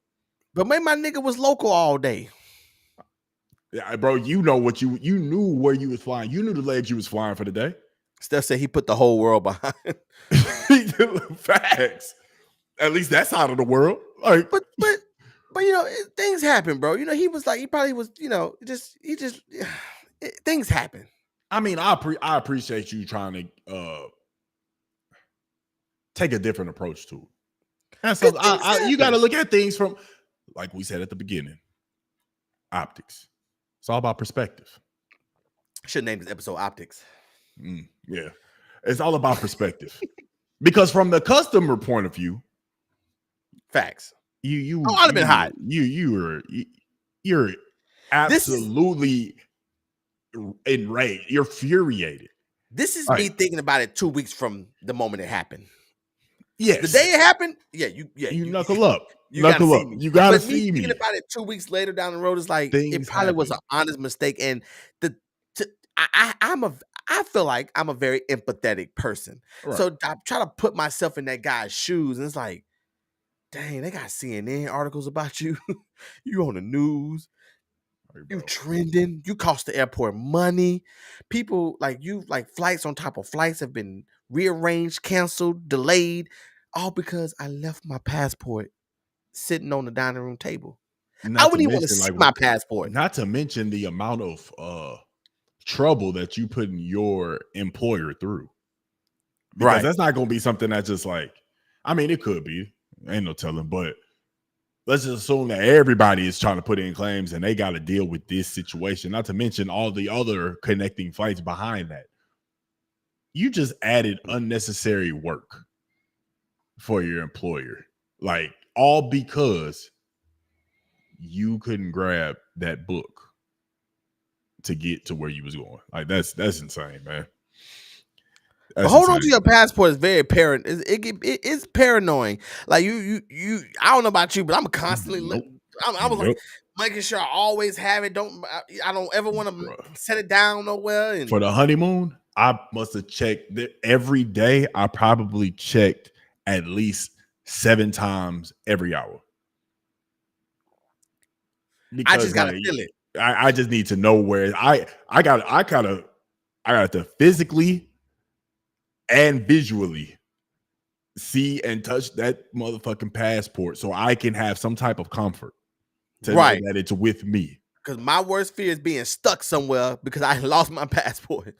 But maybe my nigga was local all day. Yeah, bro, you know what you knew where you was flying. You knew the legs you was flying for the day. Steph said he put the whole world behind. Facts. At least that's out of the world. Like, but you know, things happen, bro. You know, he probably was, you know, things happen. I mean, I appreciate you trying to take a different approach to it. And so you got to look at things from, like we said at the beginning, optics. It's all about perspective. Should name this episode Optics. Yeah, it's all about perspective. Because from the customer point of view, facts. I'd have been hot. You're absolutely enraged. You're furiated. This is me thinking about it 2 weeks from the moment it happened. Yes. The day it happened, you knuckle up. You knuckle up. You gotta see me. Thinking about it 2 weeks later down the road is like, Things it probably was an honest mistake. And I feel like I'm a very empathetic person. Right. So I try to put myself in that guy's shoes, and it's like, dang, they got CNN articles about you. You on the news. You trending. You cost the airport money. People like flights on top of flights have been rearranged, canceled, delayed, all because I left my passport sitting on the dining room table. I wouldn't even want to see my passport. Not to mention the amount of trouble that you putting your employer through. Because that's not going to be something that's just like, I mean, it could be, ain't no telling, but let's just assume that everybody is trying to put in claims and they got to deal with this situation, not to mention all the other connecting flights behind that. You just added unnecessary work for your employer, like all because you couldn't grab that book to get to where you was going. Like that's insane, man. Hold on to your passport is very it's paranoid. Like you I don't know about you, but I'm constantly I was like making sure I always have it. I don't ever want to set it down nowhere. And for the honeymoon, I must have checked every day. I probably checked at least 7 times every hour. Because, I just gotta feel it. I just need to know where I got to physically and visually see and touch that motherfucking passport so I can have some type of comfort to know that it's with me. Because my worst fear is being stuck somewhere because I lost my passport.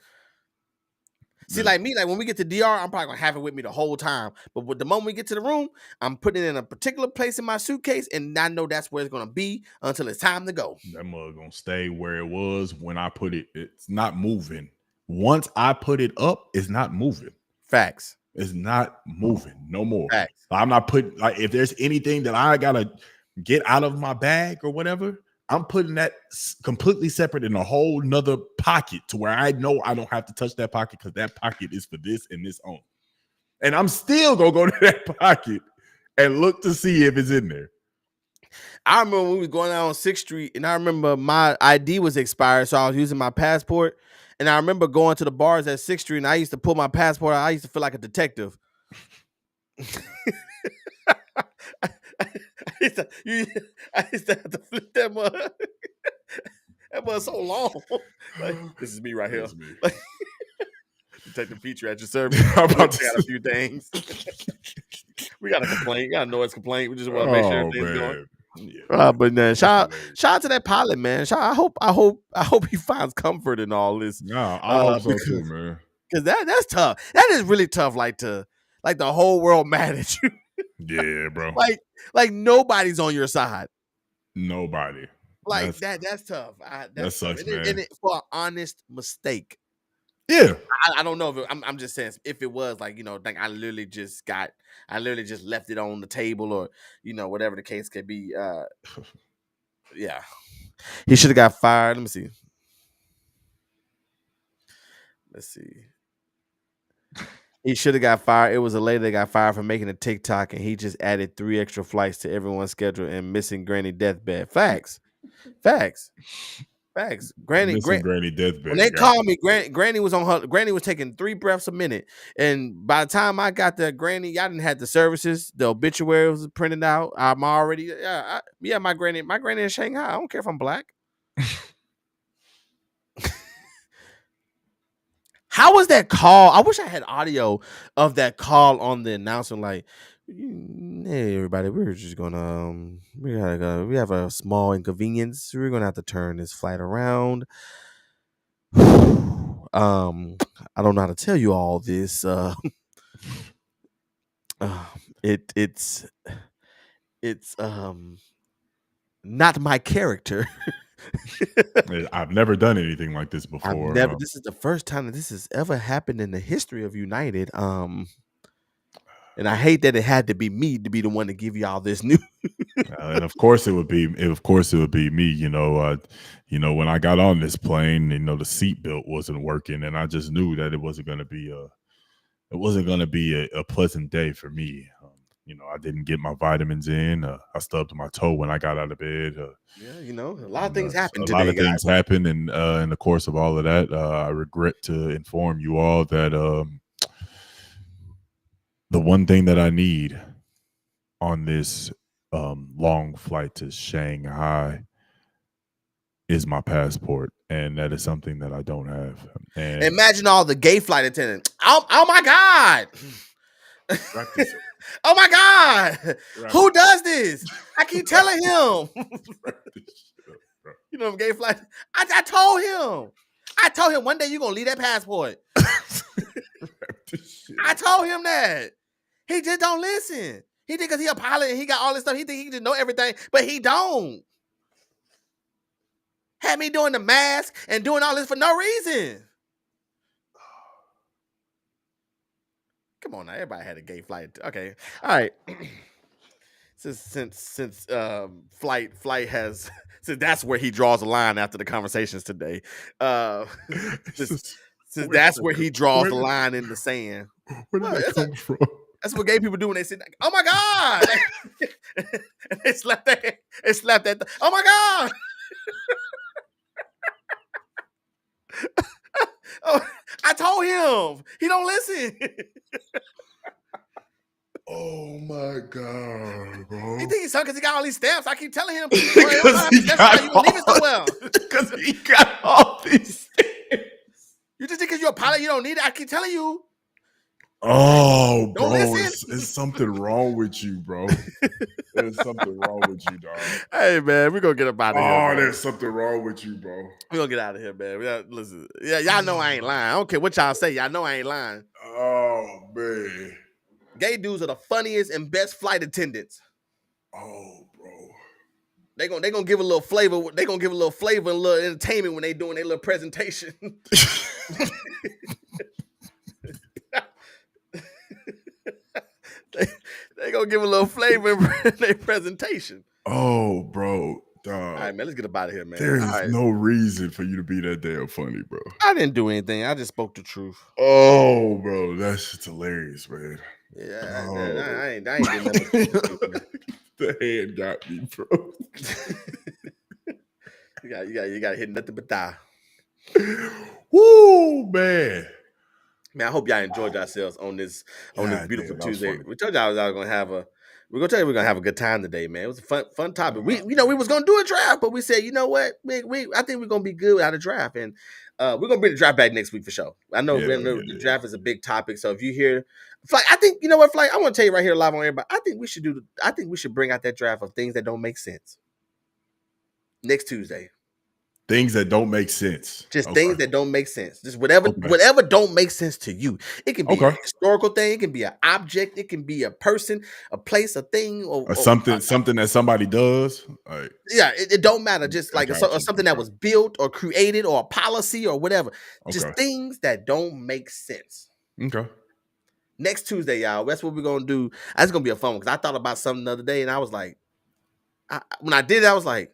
See, like me, like when we get to DR, I'm probably gonna have it with me the whole time. But with the moment we get to the room, I'm putting it in a particular place in my suitcase, and I know that's where it's gonna be until it's time to go. That mug gonna stay where it was when I put it. It's not moving. Once I put it up, it's not moving. Facts. It's not moving no more. Facts. I'm not putting, like, if there's anything that I gotta get out of my bag or whatever, I'm putting that completely separate in a whole nother pocket to where I know I don't have to touch that pocket because that pocket is for this and this only. And I'm still gonna go to that pocket and look to see if it's in there. I remember when we were going out on 6th Street, and I remember my ID was expired, so I was using my passport. And I remember going to the bars at 6th Street, and I used to pull my passport out. I used to feel like a detective. I used to have to flip that mug. That mug so long. Like, this is me right here. Like, Detective Feature at your service. I'm about to got a few things. We got a complaint. We got a noise complaint. We just want to make sure everything's going. Yeah. But then shout out to that pilot, man. I hope he finds comfort in all this. No, I hope so too, man. Because that's tough. That is really tough. Like the whole world mad at you. Yeah, bro. like nobody's on your side. Nobody. Like that's tough. That sucks, man. And for an honest mistake. Yeah. I don't know if I'm just saying if it was like, like I literally just left it on the table or, whatever the case could be. Yeah. He should have got fired. Let me see. Let's see. He should have got fired. It was a lady that got fired for making a TikTok, and he just added 3 extra flights to everyone's schedule and missing Granny deathbed. Facts. Granny deathbed. When they called me, Granny was on her. Granny was taking 3 breaths a minute, and by the time I got there, Granny, I didn't have the services. The obituary was printed out. I'm already, my granny in Shanghai. I don't care if I'm black. How was that call? I wish I had audio of that call on the announcement. Like, hey everybody, we're just gonna we have a small inconvenience. We're gonna have to turn this flight around. I don't know how to tell you all this. It's not my character. I've never done anything like this before. This is the first time that this has ever happened in the history of United. And I hate that it had to be me to be the one to give y'all this news. And of course it would be me. When I got on this plane, the seatbelt wasn't working, and I just knew that it wasn't going to be a pleasant day for me. I didn't get my vitamins in. I stubbed my toe when I got out of bed. Yeah, a lot of things happen A today, lot of guys. things happened, and in the course of all of that, I regret to inform you all that the one thing that I need on this long flight to Shanghai is my passport, and that is something that I don't have. And Imagine all the gay flight attendants. Oh my God. wrap this up. Oh my God. Wrap Who it- does this? I keep telling him. wrap this shit up, bro. You know, gay flight. I told him. I told him one day you're gonna leave that passport. Wrap this shit I up. told him that. He just don't listen. He think because he a pilot and he got all this stuff, he think he just know everything, but he don't. Had me doing the mask and doing all this for no reason. Come on now, everybody had a gay flight. Okay, all right. Since flight has since that's where he draws a line after the conversations today. Since that's where he draws the line in the sand. Where did that come from? That's what gay people do when they sit. Oh my God! And they slap that. They slap that. Oh my God! Oh, I told him. He don't listen. Oh my God, bro! He think he's because he got all these stamps. I keep telling him. Because he got you leave it somewhere. Because he got all these things. You just think because you're a pilot, you don't need it. I keep telling you. Oh, bro, Don't listen. it's something wrong with you, bro. There's something wrong with you, dog. Hey man, we're gonna get up out of here. Oh, Man. there's something wrong with you, bro. We're gonna get out of here, man. Listen, yeah, y'all know I ain't lying. I don't care what y'all say. Y'all know I ain't lying. Oh man. Gay dudes are the funniest and best flight attendants. Oh, bro. They gonna give a little flavor. They gonna give a little flavor and a little entertainment when they doing their little presentation. they gonna give a little flavor in their presentation. Oh, bro. Dog. All right, man. Let's get up out of here, man. There is All right. no reason for you to be that damn funny, bro. I didn't do anything. I just spoke the truth. Oh, bro. That's just hilarious, man. Yeah, Oh. I ain't doing nothing. The hand got me, bro. you got to hit nothing but die. Woo, man. Man, I hope y'all enjoyed yourselves on this God beautiful damn, that was Tuesday. funny. We told y'all I was gonna have we're gonna tell you we're gonna have a good time today, man. It was a fun topic. We was gonna do a draft, but we said, you know what? I think we're gonna be good without a draft. And we're gonna bring the draft back next week for sure. I know the draft is a big topic. So if you hear Flight, I think you know what, Flight, I want to tell you right here live on air, but I think we should bring out that draft of things that don't make sense. Next Tuesday. Things that don't make sense. Just things that don't make sense. Just whatever don't make sense to you. It can be a historical thing. It can be an object. It can be a person, a place, a thing, or something that somebody does. Like, yeah, it don't matter. Just like something that was built or created or a policy or whatever. Just things that don't make sense. Okay. Next Tuesday, y'all. That's what we're gonna do. That's gonna be a fun one because I thought about something the other day and I was like, when I did it, I was like,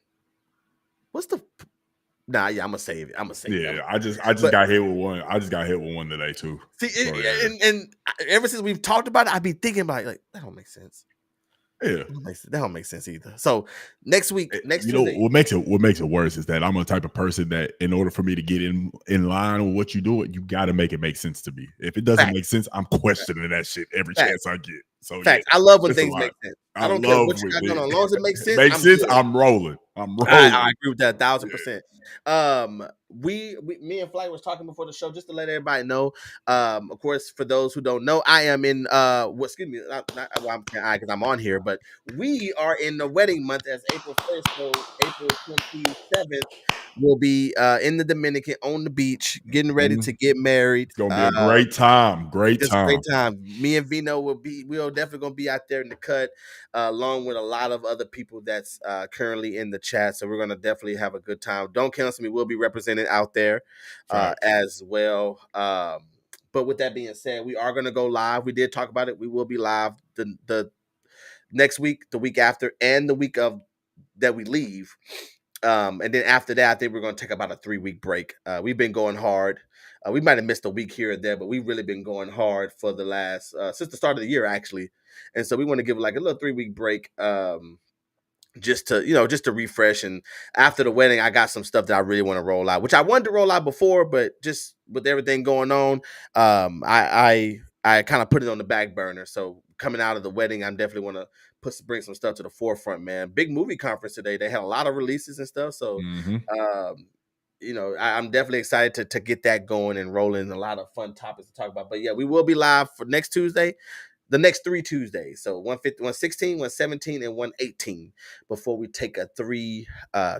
what's the Nah, yeah, I'm gonna save it. Yeah, I just got hit with one. I just got hit with one today too. See, and ever since we've talked about it, I've been thinking about it, like that don't make sense. Yeah, that don't make sense either. So next week, Tuesday, what makes it worse is that I'm a type of person that, in order for me to get in line with what you do, you got to make it make sense to me. If it doesn't make sense, I'm questioning that shit every chance I get. So yeah, I love when things make sense. I don't care what you got going on, as long as it makes sense. I'm rolling. I agree with that 1,000%. Me and Flight was talking before the show just to let everybody know. Of course, for those who don't know, I am in excuse me, because I'm on here, but we are in the wedding month as April 1st, so April 27th. We'll be in the Dominican on the beach, getting ready to get married. It's gonna be a great time. Great time. Me and Vino we'll definitely gonna be out there in the cut, along with a lot of other people that's currently in the chat. So we're gonna definitely have a good time. Don't cancel me. We'll be represented out there as well. But with that being said, we are gonna go live. We did talk about it. We will be live the next week, the week after, and the week of that we leave. And then after that, I think we're going to take about a 3-week break. We've been going hard. We might have missed a week here or there, but we've really been going hard for the last since the start of the year, actually. and so we want to give like a little 3-week break. Just to refresh. And after the wedding, I got some stuff that I really want to roll out, which I wanted to roll out before, but just with everything going on, I kind of put it on the back burner. So coming out of the wedding, I'm definitely want to bring some stuff to the forefront, man. Big movie conference today. They had a lot of releases and stuff. So, I'm definitely excited to get that going and rolling. A lot of fun topics to talk about. But yeah, we will be live for next Tuesday. The next 3 Tuesdays, so 116, 117, and 118, before we take a 3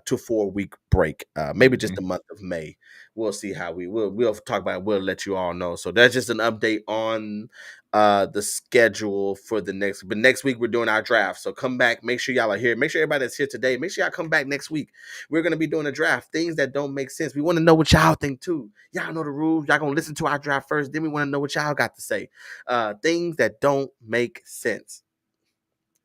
to 4 week break, maybe just the month of May. We'll see how we'll talk about it. We'll let you all know. So that's just an update on the schedule for the next. But next week we're doing our draft. So come back. Make sure y'all are here. Make sure everybody that's here today. Make sure y'all come back next week. We're gonna be doing a draft. Things that don't make sense. We want to know what y'all think too. Y'all know the rules. Y'all gonna listen to our draft first. Then we want to know what y'all got to say. Things that don't make sense.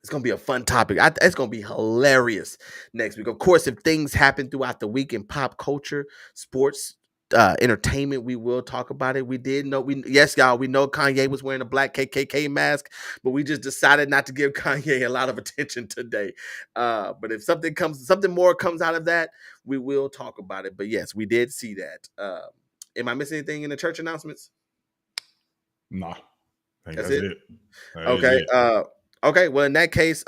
It's going to be a fun topic. It's going to be hilarious next week. Of course, if things happen throughout the week in pop culture, sports, entertainment, we will talk about it. We did know, yes, y'all, we know Kanye was wearing a black KKK mask, but we just decided not to give Kanye a lot of attention today. But if something more comes out of that, we will talk about it. But yes, we did see that. Am I missing anything in the church announcements? Nah. That's it. Okay. Okay. Well, in that case,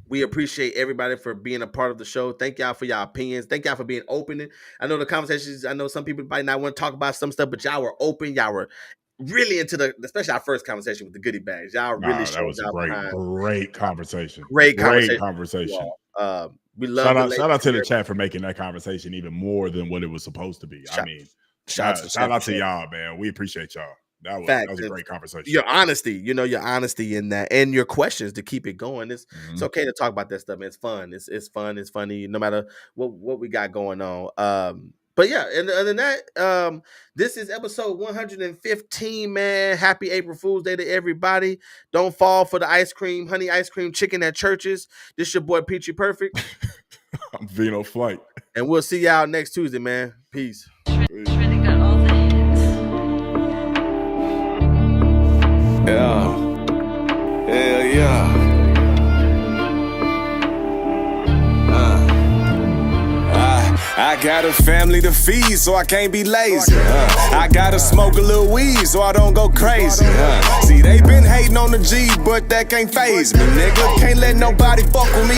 we appreciate everybody for being a part of the show. Thank y'all for y'all opinions. Thank y'all for being open. I know the conversations. I know some people might not want to talk about some stuff, but y'all were open. Y'all were really into especially our first conversation with the goodie bags. Y'all really showed. That was a great conversation. Great conversation. We love. Shout out to the chat for making that conversation even more than what it was supposed to be. Shout out to y'all, man. We appreciate y'all. That was a great conversation. Your honesty, your honesty in that, and your questions to keep it going. It's okay to talk about that stuff. Man. It's fun. It's fun. It's funny. No matter what we got going on. But yeah, and other than that, this is episode 115. Man, happy April Fool's Day to everybody. Don't fall for the honey ice cream chicken at churches. This your boy Peachy Perfect. I'm Vino Flight, and we'll see y'all next Tuesday, man. Peace. Yeah, hell yeah. I got a family to feed, so I can't be lazy. I gotta smoke a little weed, so I don't go crazy. See, they been hating on the G, but that can't faze me, nigga. Can't let nobody fuck with me.